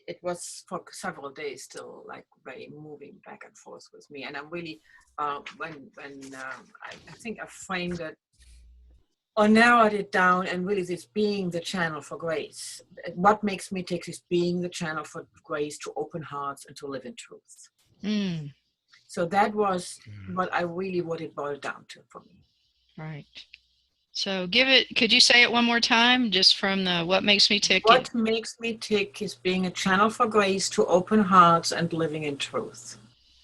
it was for several days still like very moving back and forth with me. And I'm really when I think I framed it or narrowed it down, and really this being the channel for grace. What makes me tick is being the channel for grace to open hearts and to live in truth. Mm. So that was what it boiled down to for me. Right. So could you say it one more time, just from the what makes me tick? What makes me tick is being a channel for grace to open hearts and living in truth.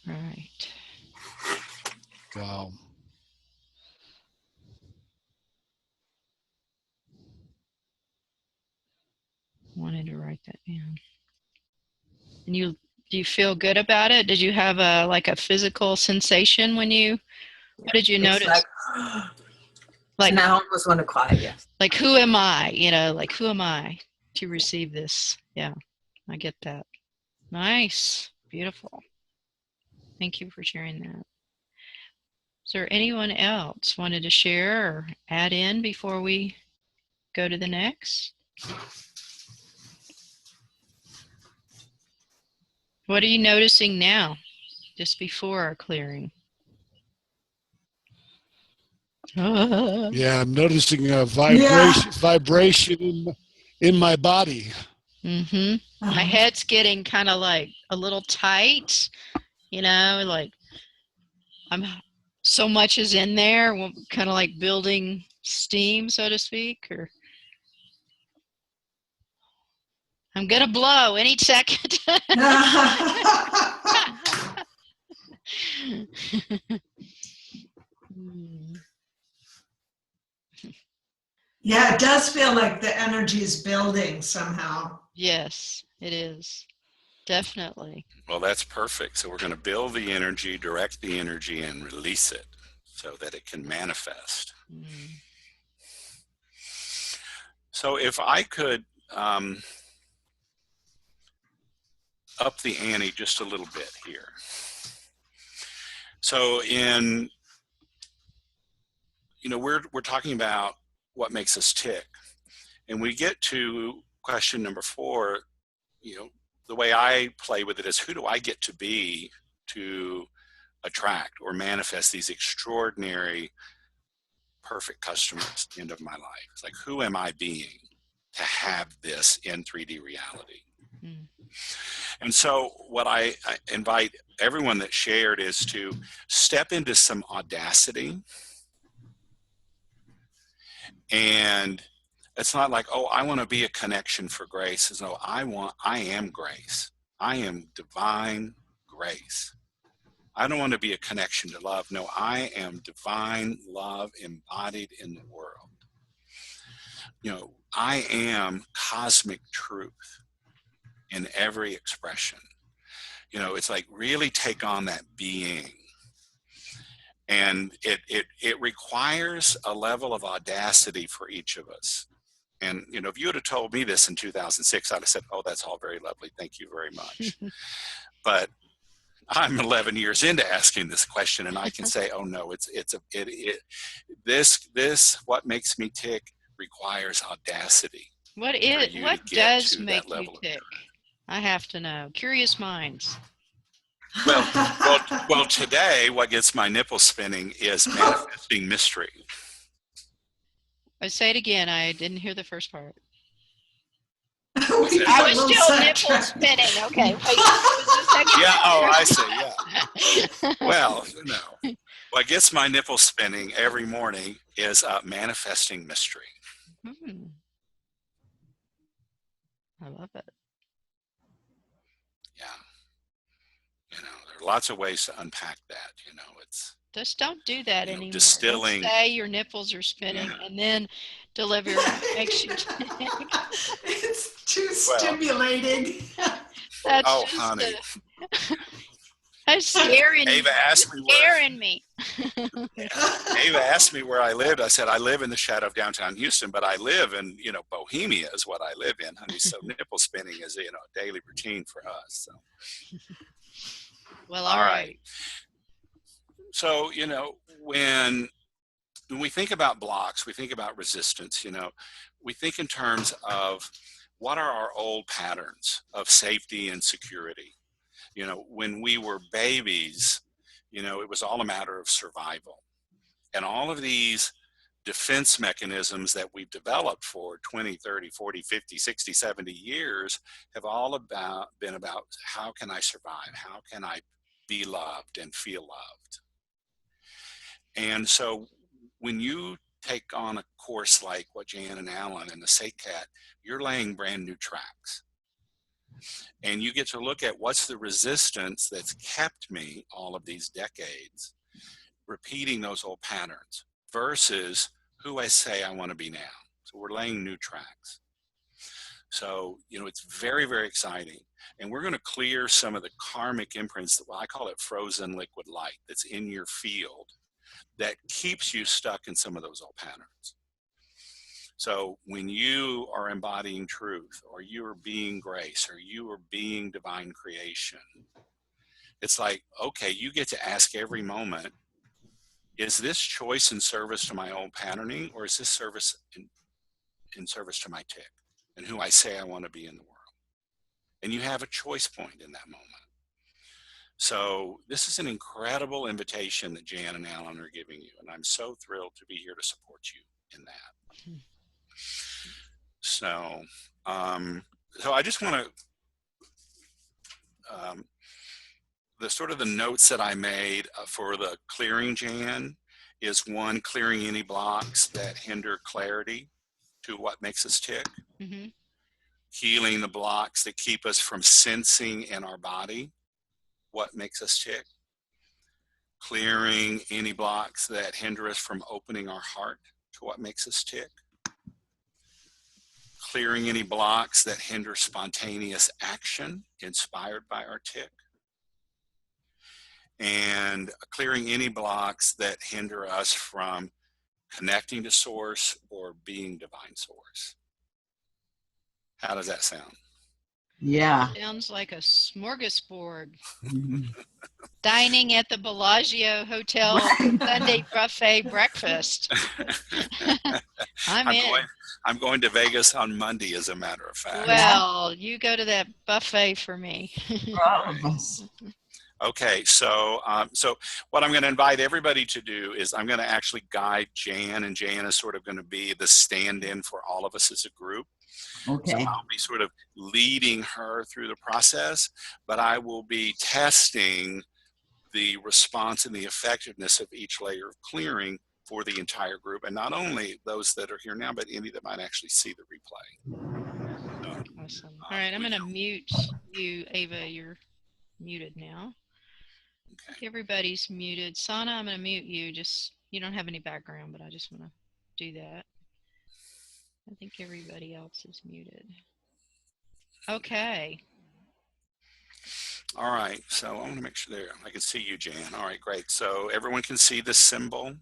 Right. Wow. Wanted to write that down. And do you feel good about it? Did you have a physical sensation what did you notice? Like now I almost want to cry, yes. Like, who am I? Who am I to receive this? Yeah, I get that. Nice. Beautiful. Thank you for sharing that. Is there anyone else wanted to share or add in before we go to the next? What are you noticing now, just before our clearing? Yeah, I'm noticing a vibration in my body. Mm-hmm. My head's getting kind of like a little tight, like so much is in there, kind of like building steam, so to speak, or I'm gonna blow any second. Yeah, it does feel like the energy is building somehow. Yes, it is. Definitely. Well, that's perfect. So we're going to build the energy, direct the energy, and release it so that it can manifest. Mm. So if I could up the ante just a little bit here. So we're talking about what makes us tick. And we get to question number 4, the way I play with it is, who do I get to be to attract or manifest these extraordinary, perfect customers at the end of my life? It's like, who am I being to have this in 3D reality? Mm. And so what I invite everyone that shared is to step into some audacity. And it's not like, oh, I want to be a connection for grace. It's no, I am grace. I am divine grace. I don't want to be a connection to love. No, I am divine love embodied in the world. I am cosmic truth in every expression. It's like, really take on that being. And it requires a level of audacity for each of us. And, if you would have told me this in 2006, I'd have said, oh, that's all very lovely. Thank you very much. But I'm 11 years into asking this question, and I can say, oh no, this what makes me tick requires audacity. What does make you tick? I have to know. Curious minds. Well, today, what gets my nipple spinning is manifesting mystery. Say it again. I didn't hear the first part. I was still nipple spinning. Okay. Wait, yeah. Oh, I see. Yeah. Well, no. What gets my nipple spinning every morning is manifesting mystery. I love it. Yeah. There are lots of ways to unpack that. It's Just don't do that anymore. distilling. Don't say your nipples are spinning and then deliver what makes you tick. It's too stimulating. That's Oh, just honey. that's scaring Ava asked me scaring me. Ava asked me where I lived. I said, I live in the shadow of downtown Houston, but I live in, Bohemia is what I live in, honey. So nipple spinning is, a daily routine for us. So. Well, all right. So, when we think about blocks, we think about resistance, we think in terms of what are our old patterns of safety and security. When we were babies, it was all a matter of survival. And all of these defense mechanisms that we've developed for 20, 30, 40, 50, 60, 70 years have all been about how can I survive? How can I be loved and feel loved? And so when you take on a course like what Jan and Alan and the SACAT, you're laying brand new tracks. And you get to look at what's the resistance that's kept me all of these decades repeating those old patterns versus who I say I want to be now. So we're laying new tracks. So, it's very, very exciting. And we're going to clear some of the karmic imprints, well, I call it frozen liquid light, that's in your field that keeps you stuck in some of those old patterns. So when you are embodying truth, or you are being grace, or you are being divine creation, it's like, okay, you get to ask every moment, is this choice in service to my old patterning, or is this service in service to my tick and who I say I want to be in the world? And you have a choice point in that moment. So this is an incredible invitation that Jan and Alan are giving you, and I'm so thrilled to be here to support you in that. So, so I just want to, the notes that I made for the clearing, Jan, is one, clearing any blocks that hinder clarity to what makes us tick. Mm-hmm. Healing the blocks that keep us from sensing in our body what makes us tick. Clearing any blocks that hinder us from opening our heart to what makes us tick. Clearing any blocks that hinder spontaneous action inspired by our tick. And clearing any blocks that hinder us from connecting to source or being divine source. How does that sound? Yeah. Sounds like a smorgasbord. Dining at the Bellagio Hotel Sunday buffet breakfast. I'm going to Vegas on Monday, as a matter of fact. Well, you go to that buffet for me. All of us. Okay, so so what I'm going to invite everybody to do is I'm going to actually guide Jan, and Jan is sort of going to be the stand-in for all of us as a group. Okay. So I'll be sort of leading her through the process, but I will be testing the response and the effectiveness of each layer of clearing for the entire group, and not only those that are here now, but any that might actually see the replay. So, Awesome. All right, I'm going to mute you, Ava. You're muted now. Okay. Everybody's muted. Sana, I'm going to mute you. You don't have any background, but I just want to do that. I think everybody else is muted. Okay. All right, so I want to make sure there I can see you, Jan. All right, great. So everyone can see this symbol.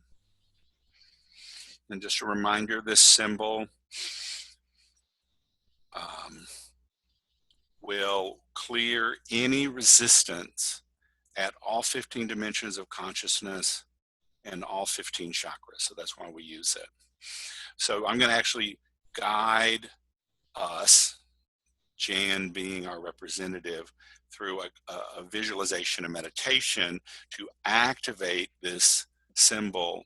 And just a reminder, this symbol will clear any resistance at all 15 dimensions of consciousness and all 15 chakras. So that's why we use it. So I'm going to actually guide us, Jan being our representative, through a visualization and meditation to activate this symbol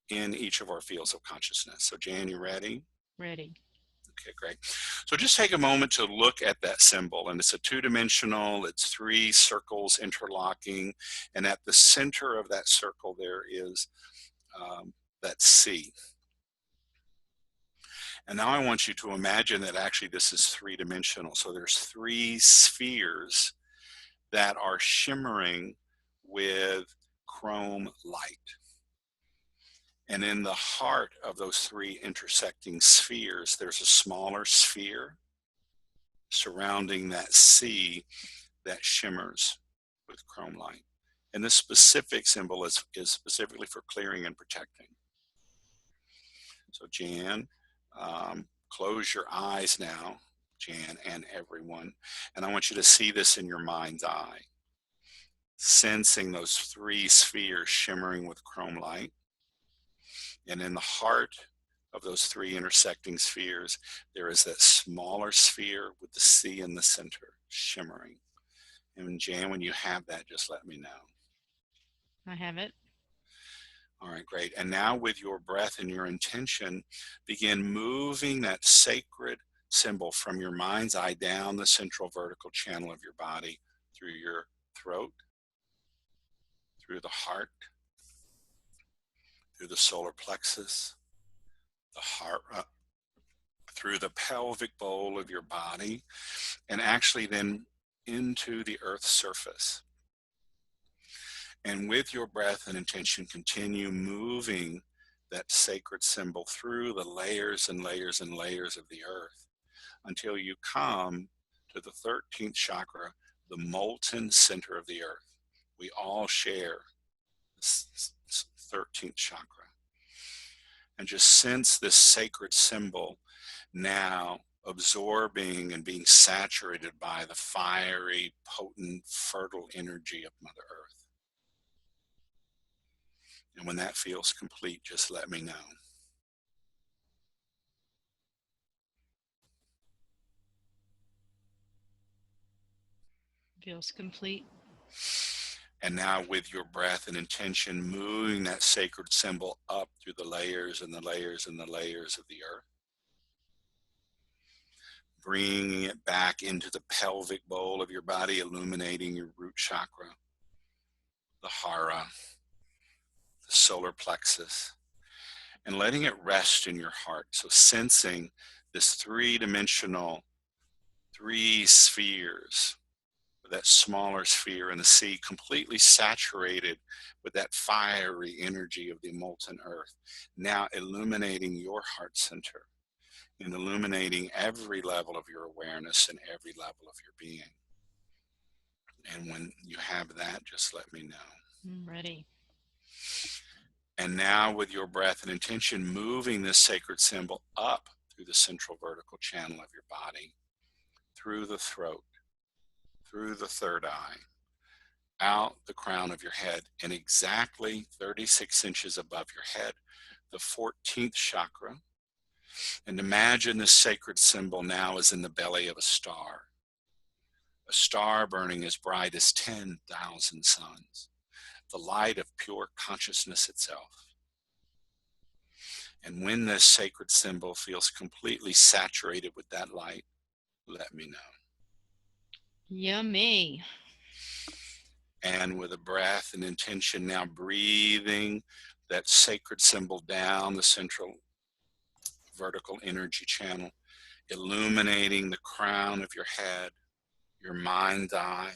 in each of our fields of consciousness. So Jan, you ready? Ready. Okay, great. So just take a moment to look at that symbol, and it's a two-dimensional, it's 3 circles interlocking, and at the center of that circle there is that C. And now I want you to imagine that actually this is 3-dimensional. So there's 3 spheres that are shimmering with chrome light. And in the heart of those three intersecting spheres, there's a smaller sphere surrounding that sea that shimmers with chrome light. And this specific symbol is specifically for clearing and protecting. So Jan, close your eyes now, Jan and everyone, and I want you to see this in your mind's eye. Sensing those three spheres shimmering with chrome light. And in the heart of those three intersecting spheres, there is that smaller sphere with the sea in the center, shimmering. And Jan, when you have that, just let me know. I have it. All right, great. And now with your breath and your intention, begin moving that sacred symbol from your mind's eye down the central vertical channel of your body, through your throat, through the heart, through the solar plexus, the heart, through the pelvic bowl of your body, and actually then into the earth's surface. And with your breath and intention, continue moving that sacred symbol through the layers and layers and layers of the earth until you come to the 13th chakra, the molten center of the earth. We all share this 13th chakra. And just sense this sacred symbol now absorbing and being saturated by the fiery, potent, fertile energy of Mother Earth. And when that feels complete, just let me know. Feels complete. And now with your breath and intention, moving that sacred symbol up through the layers and the layers and the layers of the earth. Bringing it back into the pelvic bowl of your body, illuminating your root chakra, the hara, the solar plexus, and letting it rest in your heart. So sensing this three-dimensional, three spheres, that smaller sphere in the sea, completely saturated with that fiery energy of the molten earth, now illuminating your heart center and illuminating every level of your awareness and every level of your being. And when you have that, just let me know. I'm ready. And now with your breath and intention, moving this sacred symbol up through the central vertical channel of your body, through the throat, through the third eye, out the crown of your head, and exactly 36 inches above your head, the 14th chakra. And imagine this sacred symbol now is in the belly of a star burning as bright as 10,000 suns, the light of pure consciousness itself. And when this sacred symbol feels completely saturated with that light, let me know. Yummy. And with a breath and intention, now breathing that sacred symbol down the central vertical energy channel, illuminating the crown of your head, your mind's eye,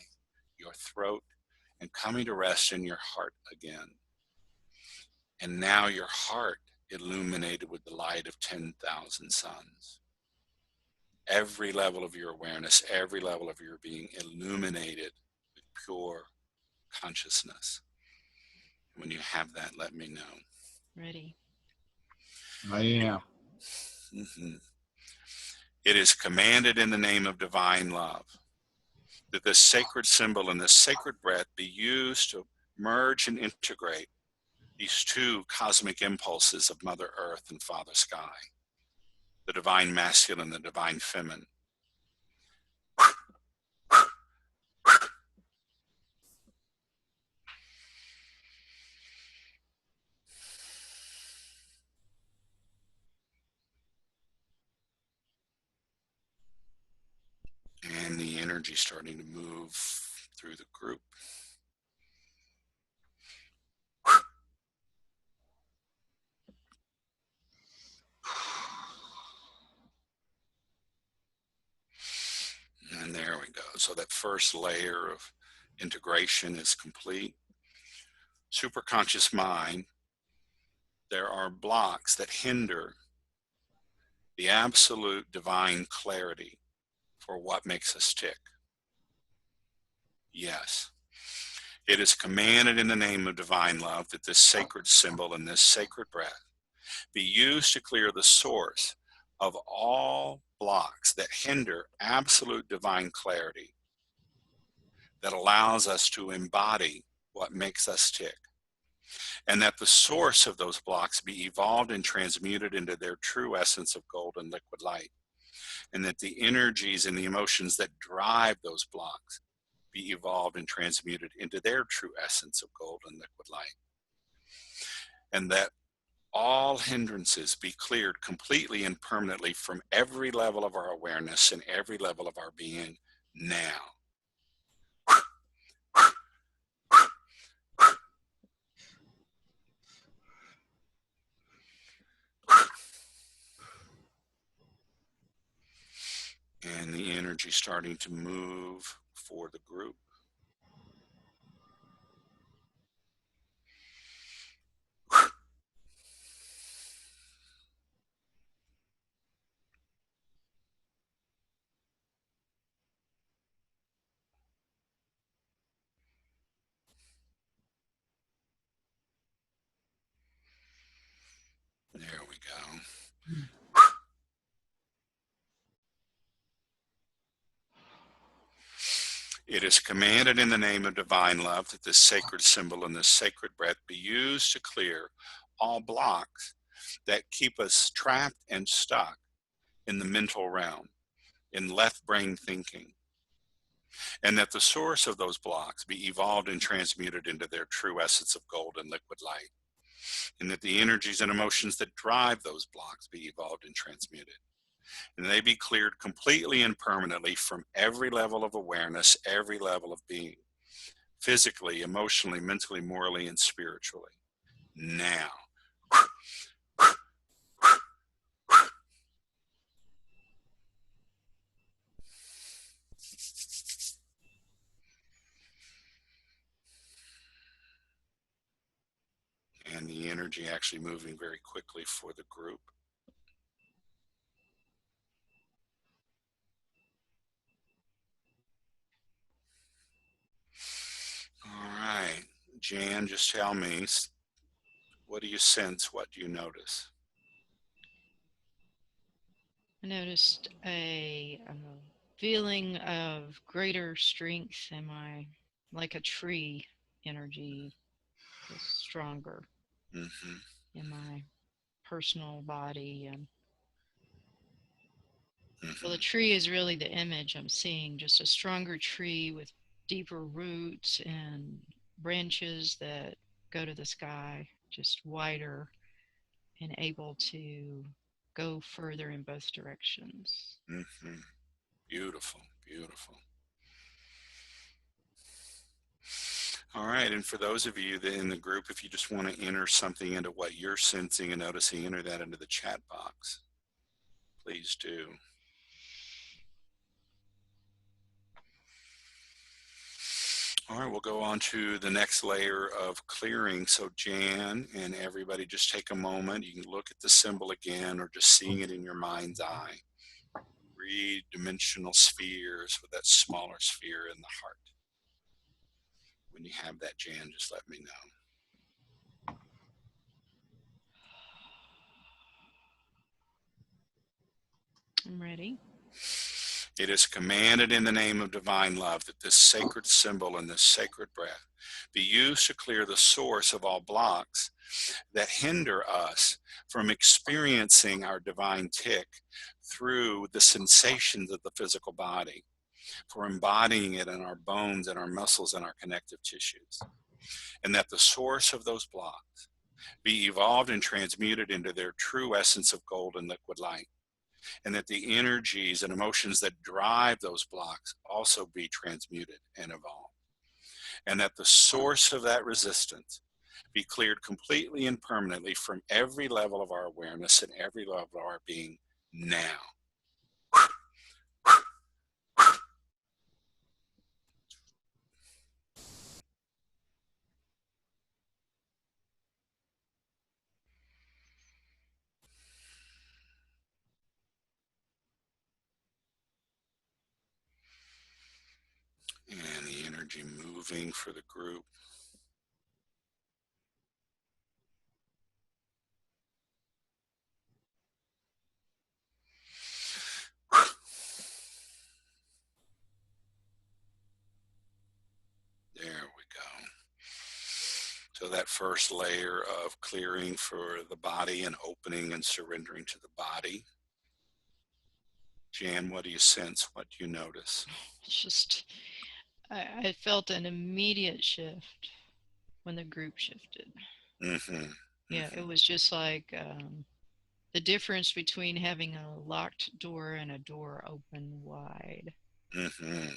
your throat, and coming to rest in your heart again. And now your heart illuminated with the light of 10,000 suns. Every level of your awareness, every level of your being illuminated with pure consciousness. When you have that, let me know. Ready. I am. Mm-hmm. It is commanded in the name of divine love that this sacred symbol and this sacred breath be used to merge and integrate these two cosmic impulses of Mother Earth and Father Sky, the divine masculine, the divine feminine. And the energy starting to move through the group. And there we go. So that first layer of integration is complete. superconscious mind, there are blocks that hinder the absolute divine clarity for what makes us tick. Yes, it is commanded in the name of divine love that this sacred symbol and this sacred breath be used to clear the source of all blocks that hinder absolute divine clarity that allows us to embody what makes us tick, and that the source of those blocks be evolved and transmuted into their true essence of golden liquid light, and that the energies and the emotions that drive those blocks be evolved and transmuted into their true essence of golden liquid light, and that all hindrances be cleared completely and permanently from every level of our awareness and every level of our being now. And the energy starting to move for the group. There we go. It is commanded in the name of divine love that this sacred symbol and this sacred breath be used to clear all blocks that keep us trapped and stuck in the mental realm, in left brain thinking, and that the source of those blocks be evolved and transmuted into their true essence of golden liquid light, and that the energies and emotions that drive those blocks be evolved and transmuted, and they be cleared completely and permanently from every level of awareness, every level of being, physically, emotionally, mentally, morally, and spiritually, now. And the energy actually moving very quickly for the group. All right, Jan, just tell me, what do you sense? What do you notice? I noticed a feeling of greater strength in my, like a tree energy, is stronger in my personal body. And so the tree is really the image I'm seeing, just a stronger tree with deeper roots and branches that go to the sky, just wider and able to go further in both directions. Beautiful, beautiful. All right, and for those of you that in the group, if you just want to enter something into what you're sensing and noticing, enter that into the chat box. Please do. All right, we'll go on to the next layer of clearing. So Jan and everybody, just take a moment. You can look at the symbol again or just seeing it in your mind's eye. 3-dimensional spheres with that smaller sphere in the heart. When you have that, Jan, just let me know. I'm ready. It is commanded in the name of divine love that this sacred symbol and this sacred breath be used to clear the source of all blocks that hinder us from experiencing our divine tick through the sensations of the physical body, for embodying it in our bones and our muscles and our connective tissues, and that the source of those blocks be evolved and transmuted into their true essence of golden liquid light, and that the energies and emotions that drive those blocks also be transmuted and evolved, and that the source of that resistance be cleared completely and permanently from every level of our awareness and every level of our being now. energy moving for the group. There we go. So that first layer of clearing for the body and opening and surrendering to the body. Jan, what do you sense? What do you notice? It's just, I felt an immediate shift when the group shifted. Mm-hmm. Yeah, it was just like the difference between having a locked door and a door open wide. Mm-hmm.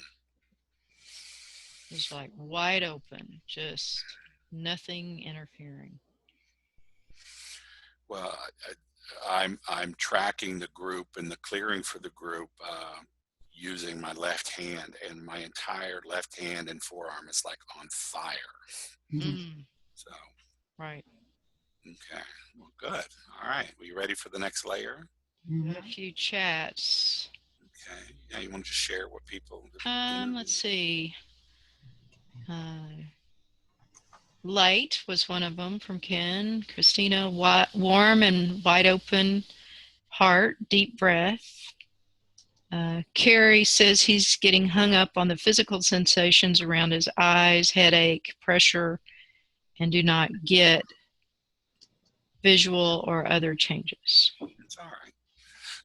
It was like wide open, just nothing interfering. Well, I'm tracking the group and the clearing for the group using my left hand, and my entire left hand and forearm is like on fire. Mm, So, right. okay, well, good. All right, we ready for the next layer? A few chats. Okay, yeah, you want to just share what people? Let's see. Light was one of them from Ken. Christina, warm and wide open heart, deep breath. Carrie says he's getting hung up on the physical sensations around his eyes, headache, pressure, and do not get visual or other changes. It's all right.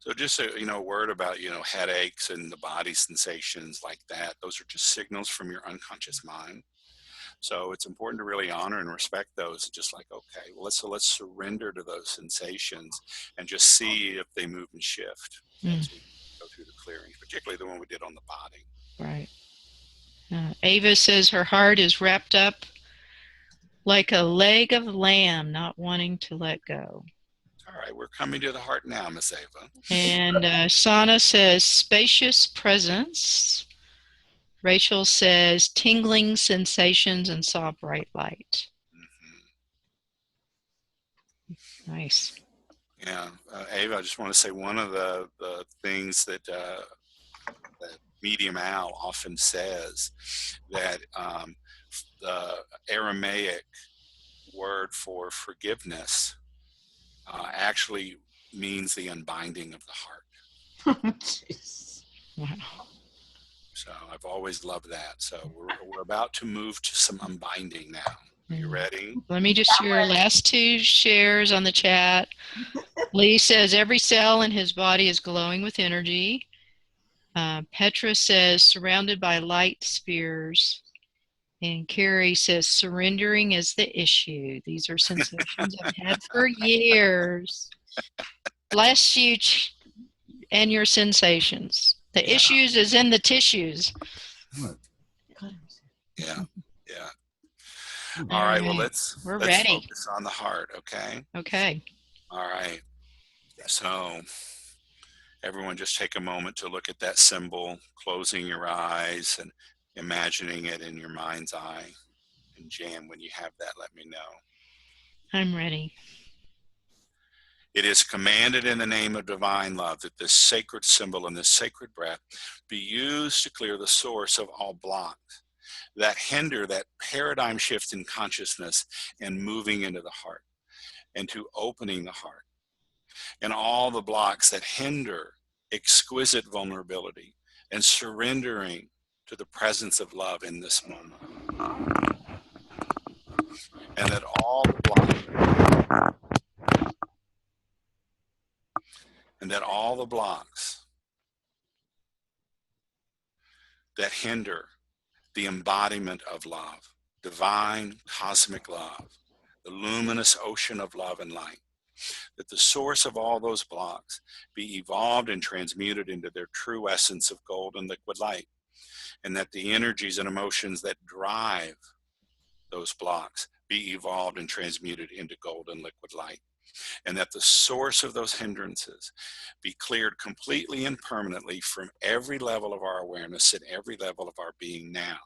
So just a word about headaches and the body sensations like that. Those are just signals from your unconscious mind. So it's important to really honor and respect those. Just like, okay, well, let's surrender to those sensations and just see if they move and shift as we go through the clearings, particularly the one we did on the body. Right. Ava says her heart is wrapped up like a leg of lamb, not wanting to let go. All right, we're coming to the heart now, Miss Ava. And Sana says spacious presence. Rachel says tingling sensations and saw bright light. Mm-hmm. Nice. Yeah, Ava, I just want to say one of the things that Medium Al often says, that the Aramaic word for forgiveness actually means the unbinding of the heart. Jeez. Wow. So I've always loved that. So we're about to move to some unbinding now. Are you ready? Let me just share last two shares on the chat. Lee says every cell in his body is glowing with energy. Petra says surrounded by light spheres. And Carrie says surrendering is the issue. These are sensations I've had for years. Bless you and your sensations. The issues is in the tissues. Yeah, yeah. All right, well, let's ready. focus on the heart, okay? Okay. All right. So everyone just take a moment to look at that symbol, closing your eyes and imagining it in your mind's eye. And Jan, when you have that, let me know. I'm ready. It is commanded in the name of divine love that this sacred symbol and this sacred breath be used to clear the source of all blocks that hinder that paradigm shift in consciousness and moving into the heart and to opening the heart, and all the blocks that hinder exquisite vulnerability and surrendering to the presence of love in this moment. And that all the blocks that hinder the embodiment of love, divine cosmic love, the luminous ocean of love and light, that the source of all those blocks be evolved and transmuted into their true essence of gold and liquid light, and that the energies and emotions that drive those blocks be evolved and transmuted into gold and liquid light, and that the source of those hindrances be cleared completely and permanently from every level of our awareness and every level of our being now.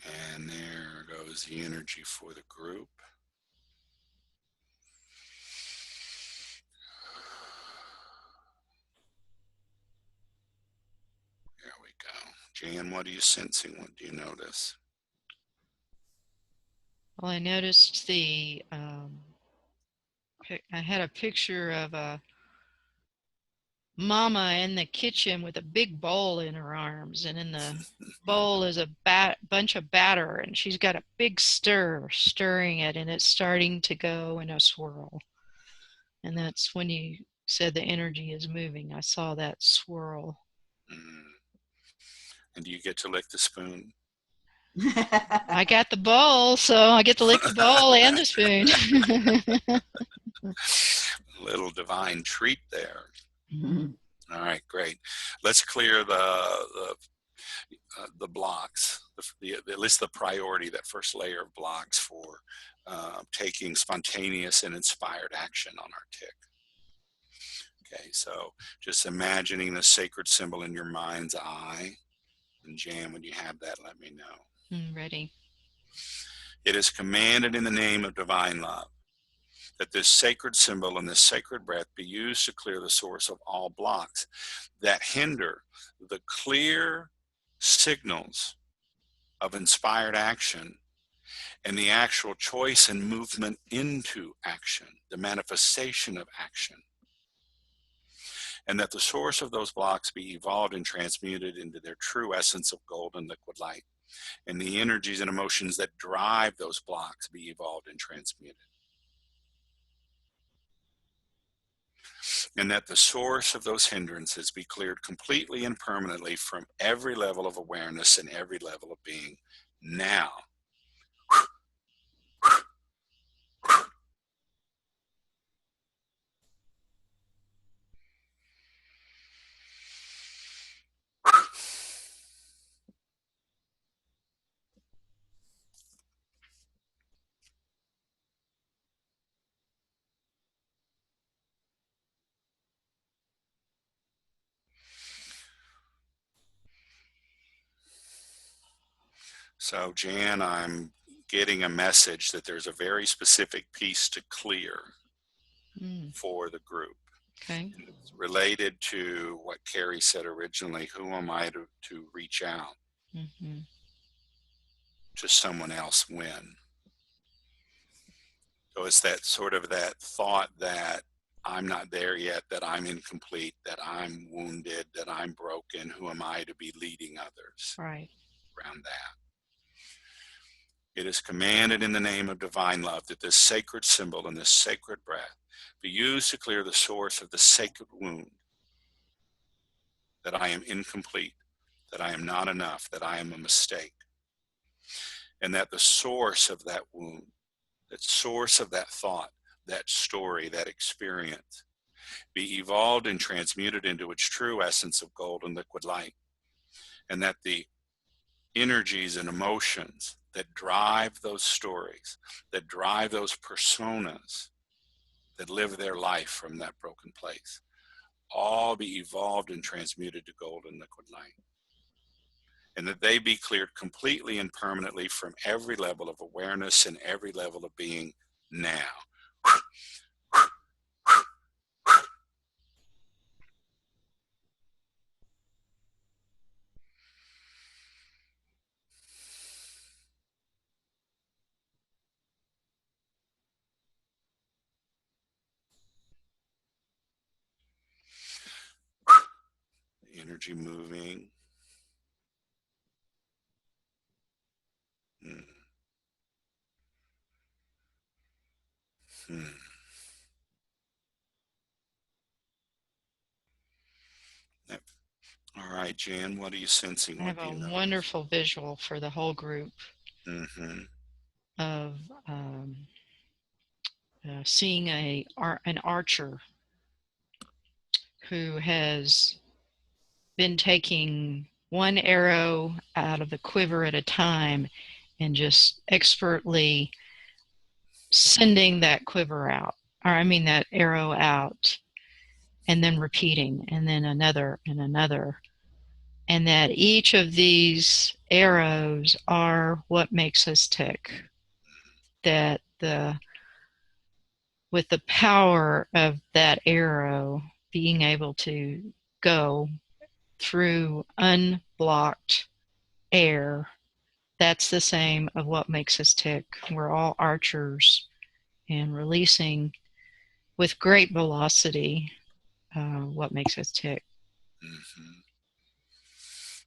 And there goes the energy for the group. There we go. Jan, what are you sensing? What do you notice? Well, I noticed I had a picture of a mama in the kitchen with a big bowl in her arms, and in the bowl is a bunch of batter, and she's got a big stirring it, and it's starting to go in a swirl. And that's when you said the energy is moving. I saw that swirl. And do you get to lick the spoon? I got the bowl, so I get to lick the bowl and the spoon. Little divine treat there. All right, great. Let's clear the blocks, at least the priority, that first layer of blocks for taking spontaneous and inspired action on our tick. Okay, so just imagining the sacred symbol in your mind's eye. And Jan, when you have that, let me know. Ready. It is commanded in the name of divine love that this sacred symbol and this sacred breath be used to clear the source of all blocks that hinder the clear signals of inspired action and the actual choice and movement into action, the manifestation of action. And that the source of those blocks be evolved and transmuted into their true essence of golden liquid light. And the energies and emotions that drive those blocks be evolved and transmuted. And that the source of those hindrances be cleared completely and permanently from every level of awareness and every level of being now. So, Jan, I'm getting a message that there's a very specific piece to clear for the group. Okay. It's related to what Carrie said originally, who am I to reach out to someone else when? So it's that sort of that thought that I'm not there yet, that I'm incomplete, that I'm wounded, that I'm broken. Who am I to be leading others? Right. Around that. It is commanded in the name of divine love that this sacred symbol and this sacred breath be used to clear the source of the sacred wound, that I am incomplete, that I am not enough, that I am a mistake. And that the source of that wound, that source of that thought, that story, that experience, be evolved and transmuted into its true essence of golden liquid light. And that the energies and emotions that drive those stories, that drive those personas, that live their life from that broken place, all be evolved and transmuted to golden liquid light. And that they be cleared completely and permanently from every level of awareness and every level of being now. Energy moving. Yep. All right, Jan, what are you sensing? I have a wonderful visual for the whole group of seeing an archer who has been taking one arrow out of the quiver at a time and just expertly sending that quiver out, or I mean that arrow out, and then repeating, and then another and another. and that each of these arrows are what makes us tick. That with the power of that arrow being able to go through unblocked air, that's the same of what makes us tick. We're all archers, and releasing with great velocity what makes us tick. Mm-hmm.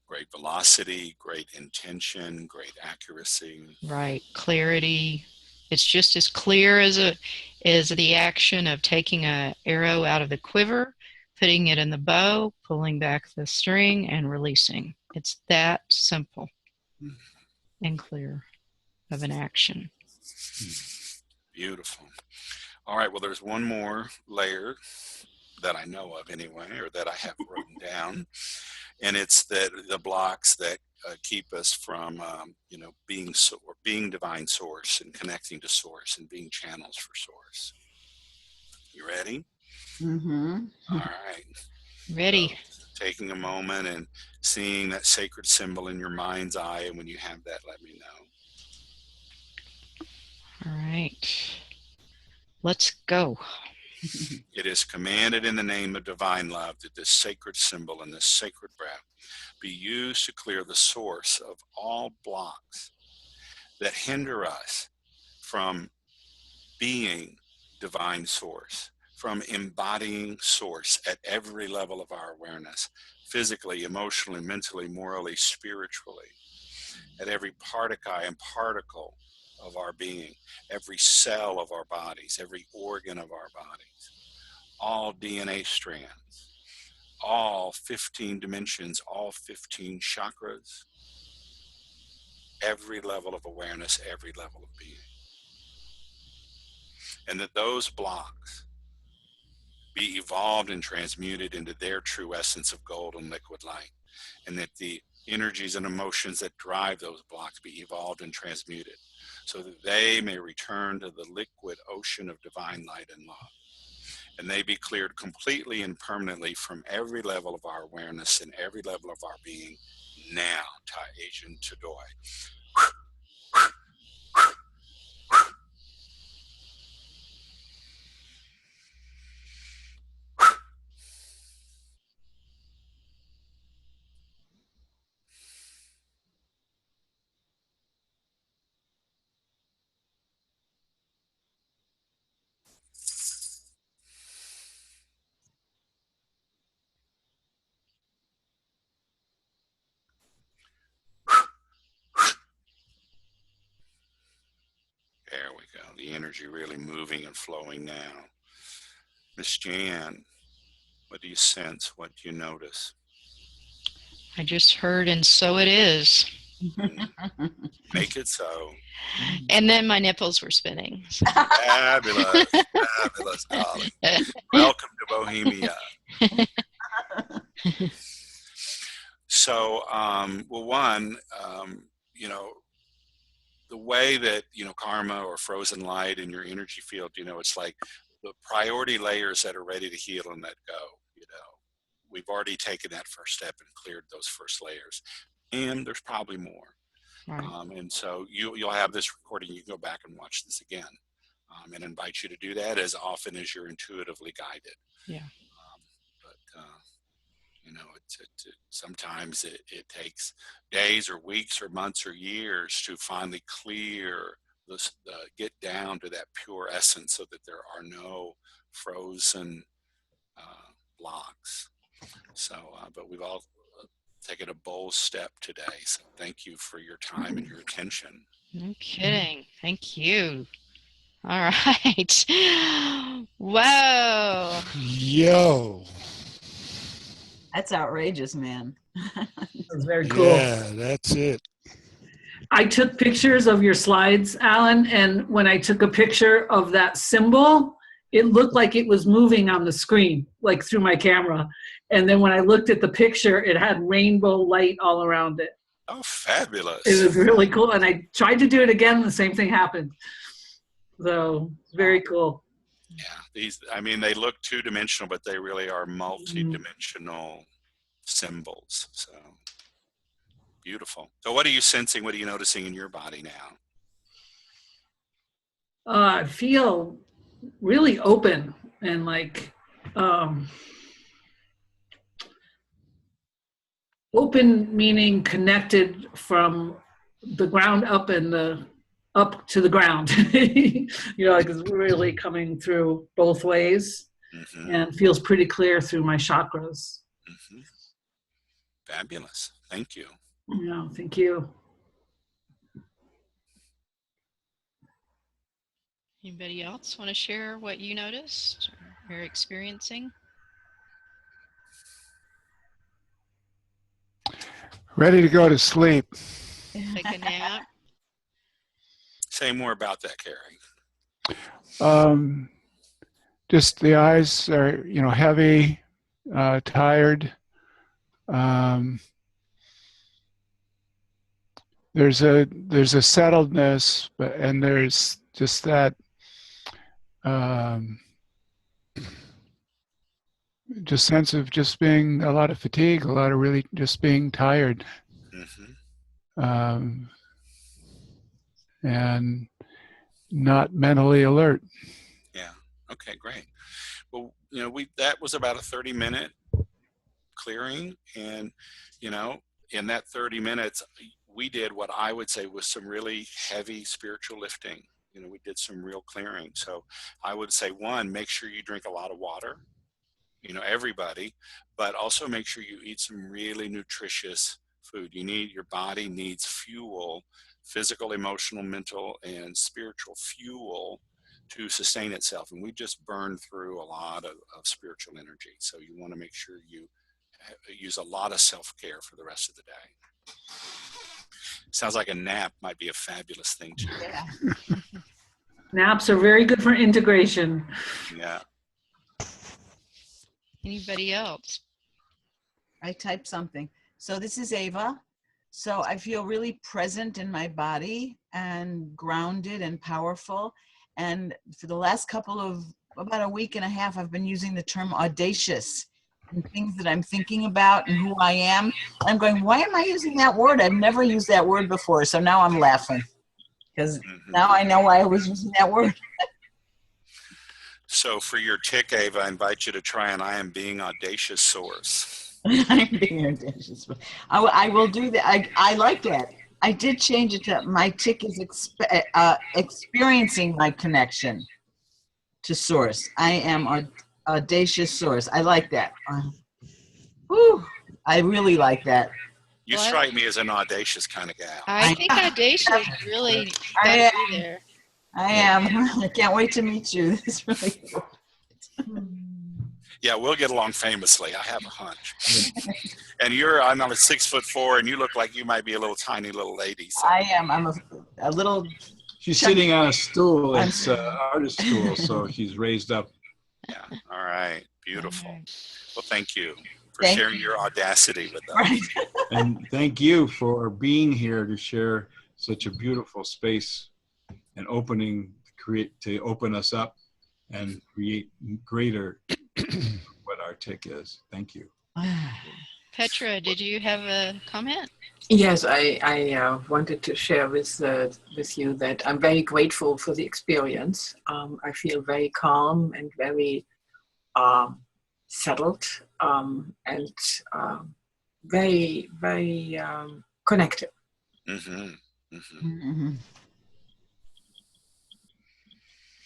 Great velocity, great intention, great accuracy. Right, clarity. It's just as clear as the action of taking an arrow out of the quiver, putting it in the bow, pulling back the string, and releasing. It's that simple and clear of an action. Beautiful. All right, well, there's one more layer that I know of anyway, or that I have written down, and it's that the blocks that keep us from, being divine source and connecting to source and being channels for source. You ready? Mm-hmm. All right. Ready. So, taking a moment and seeing that sacred symbol in your mind's eye, and when you have that, let me know. All right. Let's go. It is commanded in the name of divine love that this sacred symbol and this sacred breath be used to clear the source of all blocks that hinder us from being divine source, from embodying source at every level of our awareness, physically, emotionally, mentally, morally, spiritually, at every particle and particle of our being, every cell of our bodies, every organ of our bodies, all DNA strands, all 15 dimensions, all 15 chakras, every level of awareness, every level of being. And that those blocks be evolved and transmuted into their true essence of golden liquid light, and that the energies and emotions that drive those blocks be evolved and transmuted so that they may return to the liquid ocean of divine light and love. And they be cleared completely and permanently from every level of our awareness and every level of our being now. Ta Asian Tadoi. There we go. The energy really moving and flowing now. Miss Jan, what do you sense? What do you notice? I just heard, and so it is. Make it so. And then my nipples were spinning. Fabulous. Fabulous, darling. Welcome to Bohemia. So, the way that, karma or frozen light in your energy field, it's like the priority layers that are ready to heal and let go. We've already taken that first step and cleared those first layers, and there's probably more. Right. And so you'll have this recording. You can go back and watch this again, and invite you to do that as often as you're intuitively guided. Yeah. Sometimes it takes days or weeks or months or years to finally clear this, get down to that pure essence, so that there are no frozen blocks. So, but we've all taken a bold step today. So thank you for your time and your attention. No kidding. Thank you. All right. Whoa. Yo. That's outrageous, man. That's very cool. Yeah, that's it. I took pictures of your slides, Alan, and when I took a picture of that symbol, it looked like it was moving on the screen, like through my camera. And then when I looked at the picture, it had rainbow light all around it. Oh, fabulous. It was really cool. And I tried to do it again, and the same thing happened. So, very cool. Yeah, they look two-dimensional, but they really are multi-dimensional symbols. So beautiful. So what are you sensing? What are you noticing in your body now? I feel really open and like open, meaning connected from the ground up and the up to the ground. You know, like it's really coming through both ways, and feels pretty clear through my chakras. Fabulous. Thank you. Yeah, thank you. Anybody else want to share what you noticed or are experiencing? Ready to go to sleep. Take a nap. Say more about that, Carrie. Just the eyes are, you know, heavy, tired. There's a settledness, and there's just that just sense of just being a lot of fatigue, a lot of really just being tired. And not mentally alert. Yeah. Okay, great. Well, you know, that was about a 30-minute clearing, and you know, in that 30 minutes, we did what I would say was some really heavy spiritual lifting. You know, we did some real clearing. So I would say, one, make sure you drink a lot of water. You know, everybody, but also make sure you eat some really nutritious food. Your body needs fuel, physical, emotional, mental, and spiritual fuel to sustain itself. And we just burned through a lot of spiritual energy. So you want to make sure you use a lot of self-care for the rest of the day. Sounds like a nap might be a fabulous thing to do. Yeah. Naps are very good for integration. Yeah. Anybody else? I typed something. So this is Ava. So I feel really present in my body and grounded and powerful. And for the last about a week and a half, I've been using the term audacious and things that I'm thinking about and who I am. I'm going, why am I using that word? I've never used that word before. So now I'm laughing because now I know why I was using that word. So for your tick, Ava, I invite you to try an I am being audacious source. I'm being audacious. I will do that. I like that. I did change it to my tick is experiencing my connection to source. I am audacious source. I like that. Whew, I really like that. You strike me as an audacious kind of gal. I think audacious really got you there. I am. I can't wait to meet you. This is really cool. Yeah, we'll get along famously. I have a hunch. And I'm not 6'4", and you look like you might be a little tiny little lady. So. I am. I'm a little. She's sitting on a stool. It's an artist stool, so she's raised up. Yeah. All right. Beautiful. Well, thank you for Thank sharing you. your audacity with us. Right. And thank you for being here to share such a beautiful space and to open us up and create greater what our tick is. Thank you. Petra, did you have a comment? Yes, I wanted to share with you that I'm very grateful for the experience. I feel very calm and very settled and very, very connected.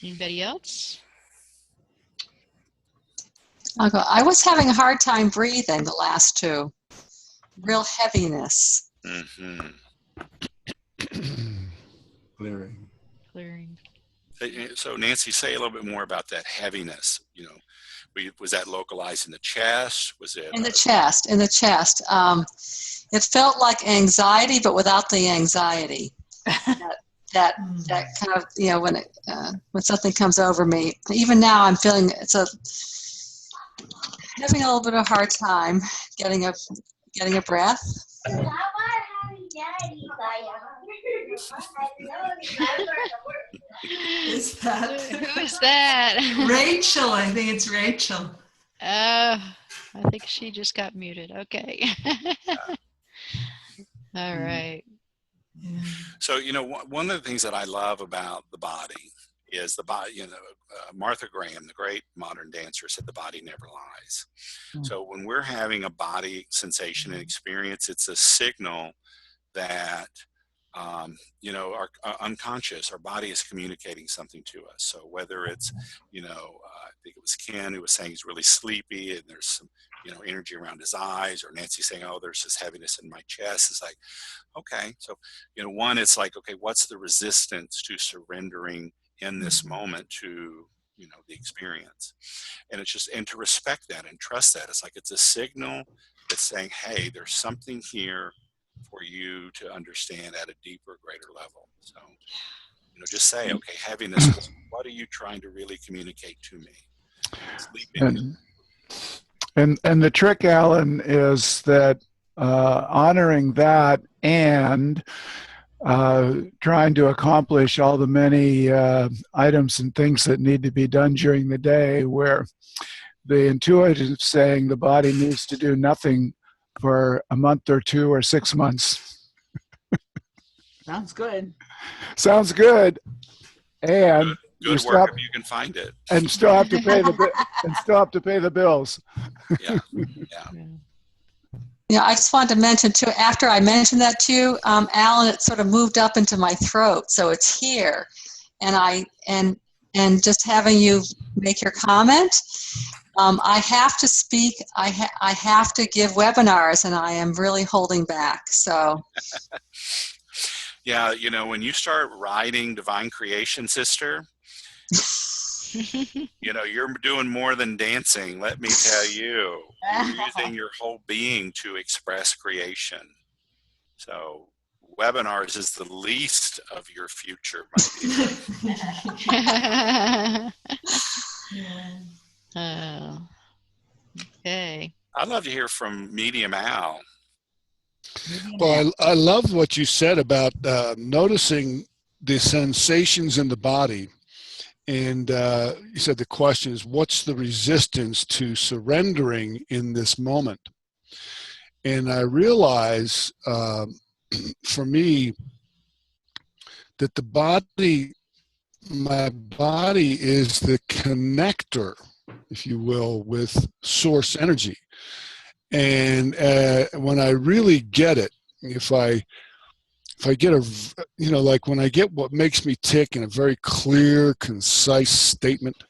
Anybody else? I'll go. I was having a hard time breathing the last two. Real heaviness. Clearing. So Nancy, say a little bit more about that heaviness. You know, was that localized in the chest? Was it in the chest? In the chest. It felt like anxiety, but without the anxiety. that kind of, you know, when something comes over me. Even now, I'm feeling having a little bit of a hard time getting a breath. Is that? Who is that? Rachel. I think it's Rachel. I think she just got muted. Okay. All right. So, one of the things that I love about the body is the body, Martha Graham, the great modern dancer, said the body never lies. So when we're having a body sensation and experience, it's a signal that, our unconscious, our body is communicating something to us. So whether it's, I think it was Ken who was saying he's really sleepy and there's some, energy around his eyes, or Nancy saying, oh, there's this heaviness in my chest. It's like, okay. So, one, it's like, okay, what's the resistance to surrendering in this moment to, the experience? And it's just, and to respect that and trust that. It's like, it's a signal that's saying, hey, there's something here for you to understand at a deeper, greater level. So, just say, okay, heaviness, what are you trying to really communicate to me? Sleeping. And the trick, Alan, is that honoring that and trying to accomplish all the many items and things that need to be done during the day, where the intuitive saying the body needs to do nothing for a month or 2 or 6 months. Sounds good. Sounds good. And good work if you can find it. And still have to pay the bills. Yeah. Yeah, I just wanted to mention too, after I mentioned that to you, Alan, it sort of moved up into my throat, so it's here. And just having you make your comment, I have to speak, I have to give webinars, and I am really holding back, so. Yeah, when you start writing Divine Creation, sister, you're doing more than dancing, let me tell you. You're using your whole being to express creation. So webinars is the least of your future, my dear. Oh, okay. I'd love to hear from Medium Al. Well, I love what you said about noticing the sensations in the body. And you said the question is, what's the resistance to surrendering in this moment? And I realize for me that my body is the connector, if you will, with source energy. And when I really get it, if I get like when I get what makes me tick in a very clear, concise statement,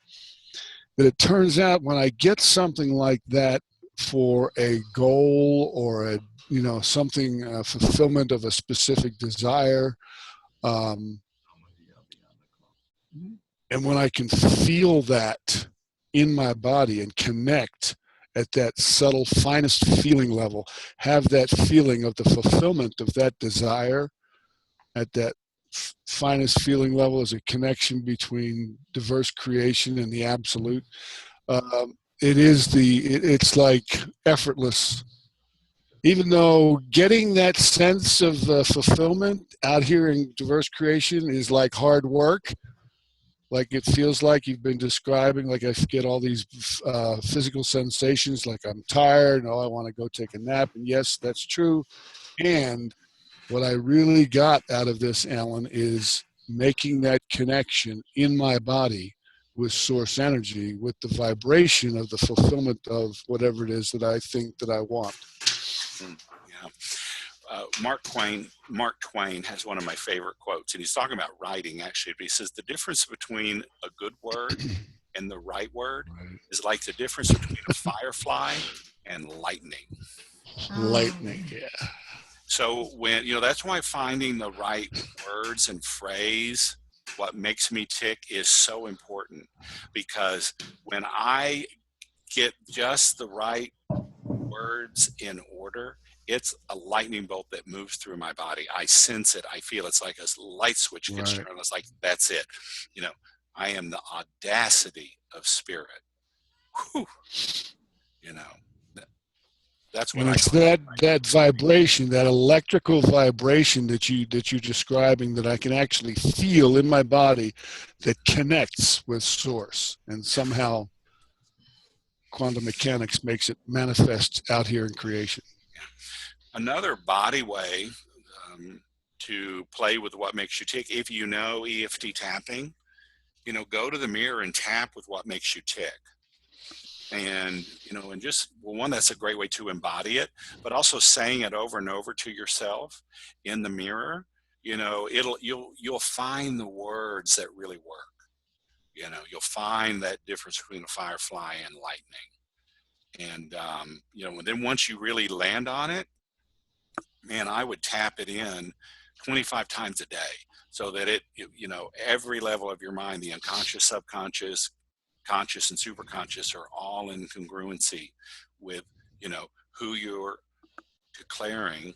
that it turns out when I get something like that for a goal or something, fulfillment of a specific desire, and when I can feel that in my body and connect at that subtle, finest feeling level, have that feeling of the fulfillment of that desire at that finest feeling level as a connection between diverse creation and the absolute. It's like effortless. Even though getting that sense of fulfillment out here in diverse creation is like hard work, like it feels like you've been describing, like I get all these physical sensations, like I'm tired, I want to go take a nap, and yes, that's true. And what I really got out of this, Alan, is making that connection in my body with source energy, with the vibration of the fulfillment of whatever it is that I think that I want. Yeah. Mark Twain has one of my favorite quotes, and he's talking about writing, actually. But he says the difference between a good word and the right word is like the difference between a firefly and lightning. Lightning, yeah. So when, that's why finding the right words and phrase, what makes me tick, is so important. Because when I get just the right words in order, it's a lightning bolt that moves through my body. I sense it. I feel it's like a light switch gets turned on. It's like, that's it. I am the audacity of spirit. Whew. That's what it's that vibration, that electrical vibration that you're describing, that I can actually feel in my body, that connects with source and somehow quantum mechanics makes it manifest out here in creation. Another body way to play with what makes you tick, if you know EFT tapping, go to the mirror and tap with what makes you tick. And, and just, well, one, that's a great way to embody it, but also saying it over and over to yourself in the mirror, you'll find the words that really work. You'll find that difference between a firefly and lightning. And, and then once you really land on it, man, I would tap it in 25 times a day so that every level of your mind, the unconscious, subconscious, conscious, and superconscious are all in congruency with, who you're declaring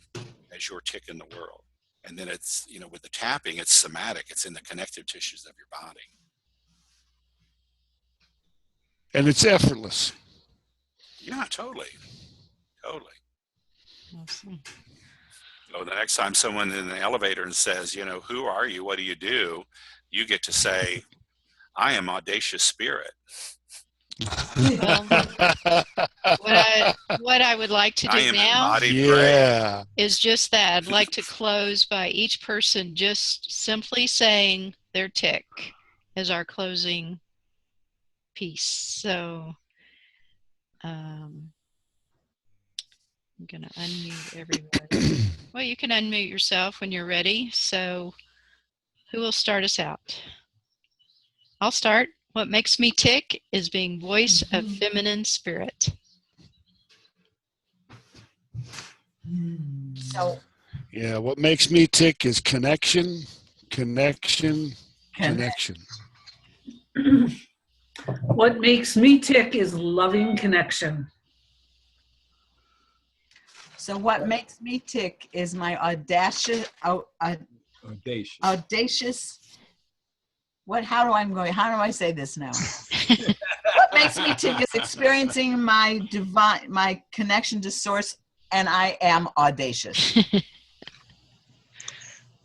as your tick in the world. And then it's, with the tapping, it's somatic. It's in the connective tissues of your body. And it's effortless. Yeah, totally. Awesome. So the next time someone in the elevator and says, who are you? What do? You get to say, I am audacious spirit. What I would like to do now is just that. I'd like to close by each person just simply saying their tick as our closing piece. So I'm going to unmute everybody. Well, you can unmute yourself when you're ready. So who will start us out? I'll start. What makes me tick is being voice of feminine spirit. So, yeah, what makes me tick is connection. What makes me tick is loving connection. So what makes me tick is my audacious. How do I say this now? What makes me tick is experiencing my connection to source, and I am audacious.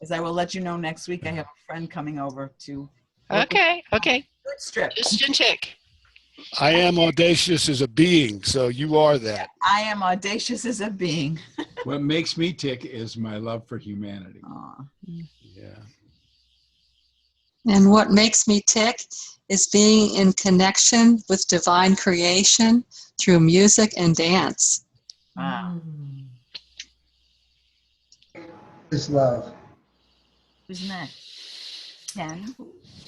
As I will let you know next week, I have a friend coming over to. Okay. Strip. Just a tick. I am audacious as a being, so you are that. I am audacious as a being. What makes me tick is my love for humanity. Aww. Yeah. And what makes me tick is being in connection with divine creation through music and dance. Wow. Is love. Who's next? Ken?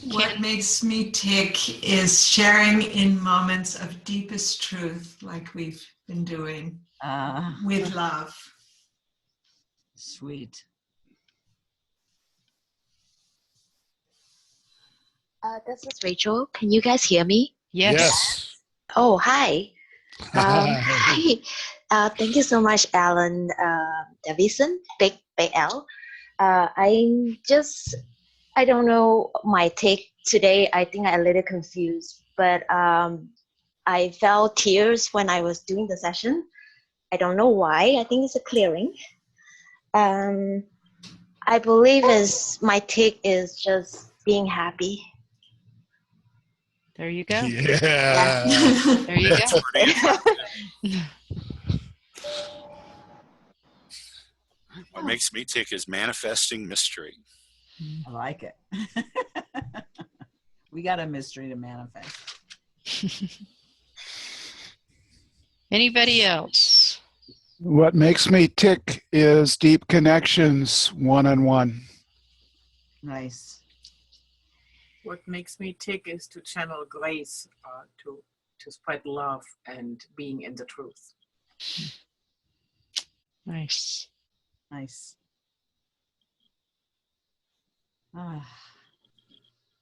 What makes me tick is sharing in moments of deepest truth, like we've been doing, with love. Sweet. This is Rachel. Can you guys hear me? Yes. Oh, hi. Hi. Thank you so much, Alan Davidson, Big L. I don't know my take today. I think I'm a little confused, but I felt tears when I was doing the session. I don't know why. I think it's a clearing. I believe my take is just being happy. There you go. Yeah. There you go. What makes me tick is manifesting mystery. I like it. We got a mystery to manifest. Anybody else? What makes me tick is deep connections, one-on-one. Nice. What makes me tick is to channel grace, to spread love and being in the truth. Nice.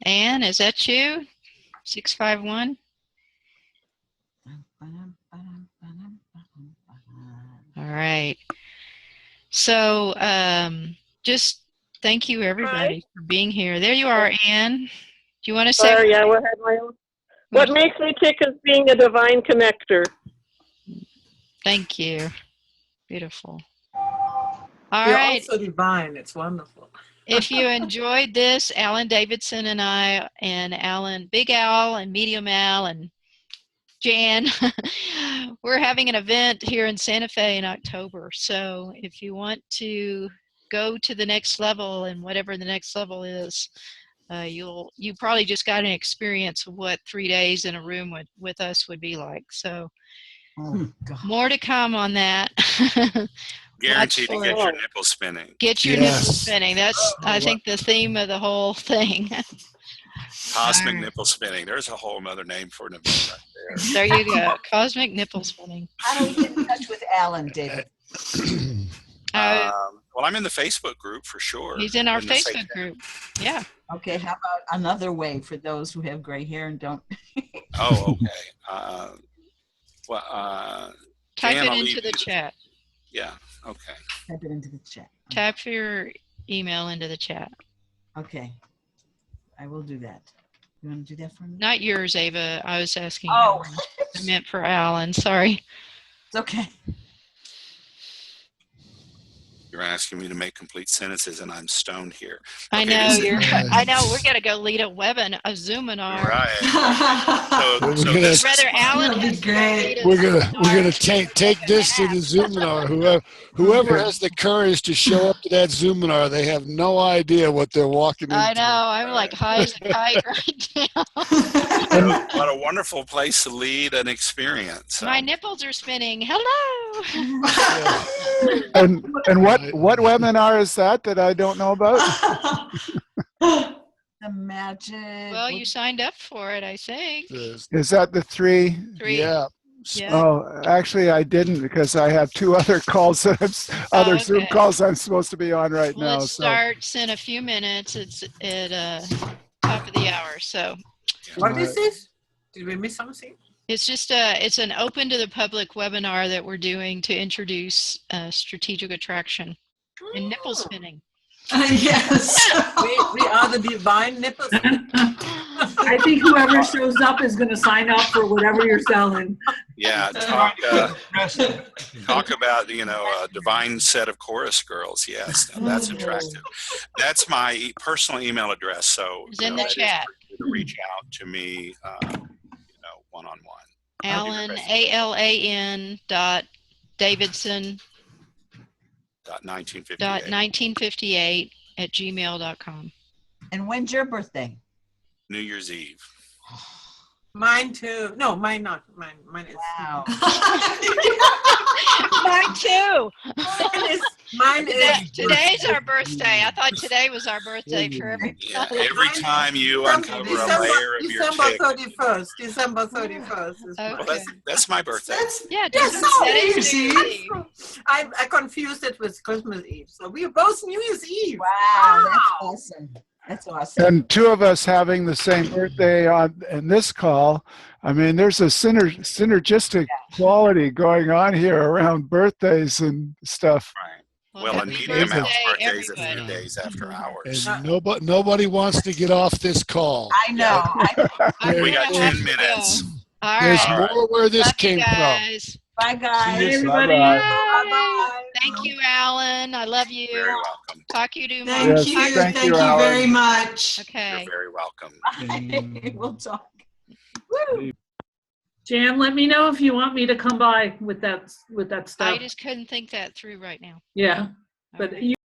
Anne, is that you? 651? All right. So just thank you, everybody, for being here. There you are, Anne. Do you want to say? Sorry, I had my own. What makes me tick is being a divine connector. Thank you. Beautiful. You're also divine. It's wonderful. If you enjoyed this, Alan Davidson and I, and Alan, Big Al, and Medium Al, and Jan, we're having an event here in Santa Fe in October. So if you want to go to the next level, and whatever the next level is, you probably just got an experience of what 3 days in a room with us would be like. So more to come on that. Guaranteed to get your nipples spinning. Get your nipples spinning. That's, I think, the theme of the whole thing. Cosmic nipple spinning. There's a whole other name for an event right there. There you go. Cosmic nipple spinning. How do we get in touch with Alan, David? Well, I'm in the Facebook group for sure. He's in our Facebook group. Yeah. Okay, how about another way for those who have gray hair and don't? Oh, okay. Type Dan, it into the chat. Yeah, okay. Type it into the chat. Type your email into the chat. Okay, I will do that. You want to do that for me? Not yours, Ava. I was asking. Oh. Alan. I meant for Alan. Sorry. It's okay. You're asking me to make complete sentences, and I'm stoned here. I Okay, know you're. I know we're gonna go lead a Zoominar. Right. So Brother Alan has great. We're gonna take this to the Zoominar. Whoever has the courage to show up to that Zoominar, they have no idea what they're walking into. I know. I'm like high as a kite right now. What a wonderful place to lead an experience. My nipples are spinning. Hello. And what webinar is that I don't know about? The magic. Well, you signed up for it, I think. Is that the three? Yeah. Oh, actually, I didn't, because I have two other calls that Zoom calls I'm supposed to be on right now. Let's start in a few minutes. It's at top of the hour. So. What is this? Did we miss something? It's just it's an open to the public webinar that we're doing to introduce strategic attraction and nipple spinning. Yes. we are the divine nipples. I think whoever shows up is going to sign up for whatever you're selling. Yeah, talk about, a divine set of chorus girls. Yes, that's attractive. That's my personal email address. So it's in the chat. To reach out to me, one-on-one. Alan, ALAN Davidson .1958 at gmail.com. And when's your birthday? New Year's Eve. Mine too. No, mine not. Mine is. Wow. Mine too. Mine is. Today's our birthday. I thought today was our birthday for everybody. Yeah, every time you uncover a layer of your tick. December 31st. Okay. Well, that's my birthday. I confused it with Christmas Eve. So we are both New Year's Eve. Wow, that's awesome. That's awesome. And two of us having the same birthday in this call. I mean, there's a synergistic quality going on here around birthdays and stuff. Right. Well, and Media Mouse birthdays a few days after ours. And nobody wants to get off this call. I know. We got 10 minutes. All There's right. more where this Love came you from. guys. Bye, guys. Bye, everybody. Bye-bye. Thank you, Alan. I love you. You're very welcome. Talk to you tomorrow. Thank you. Thank Thank you, you Alan. very much. Okay. You're very welcome. Bye. We'll talk. Woo. Jan, let me know if you want me to come by with that stuff. I just couldn't think that through right now. Yeah, but you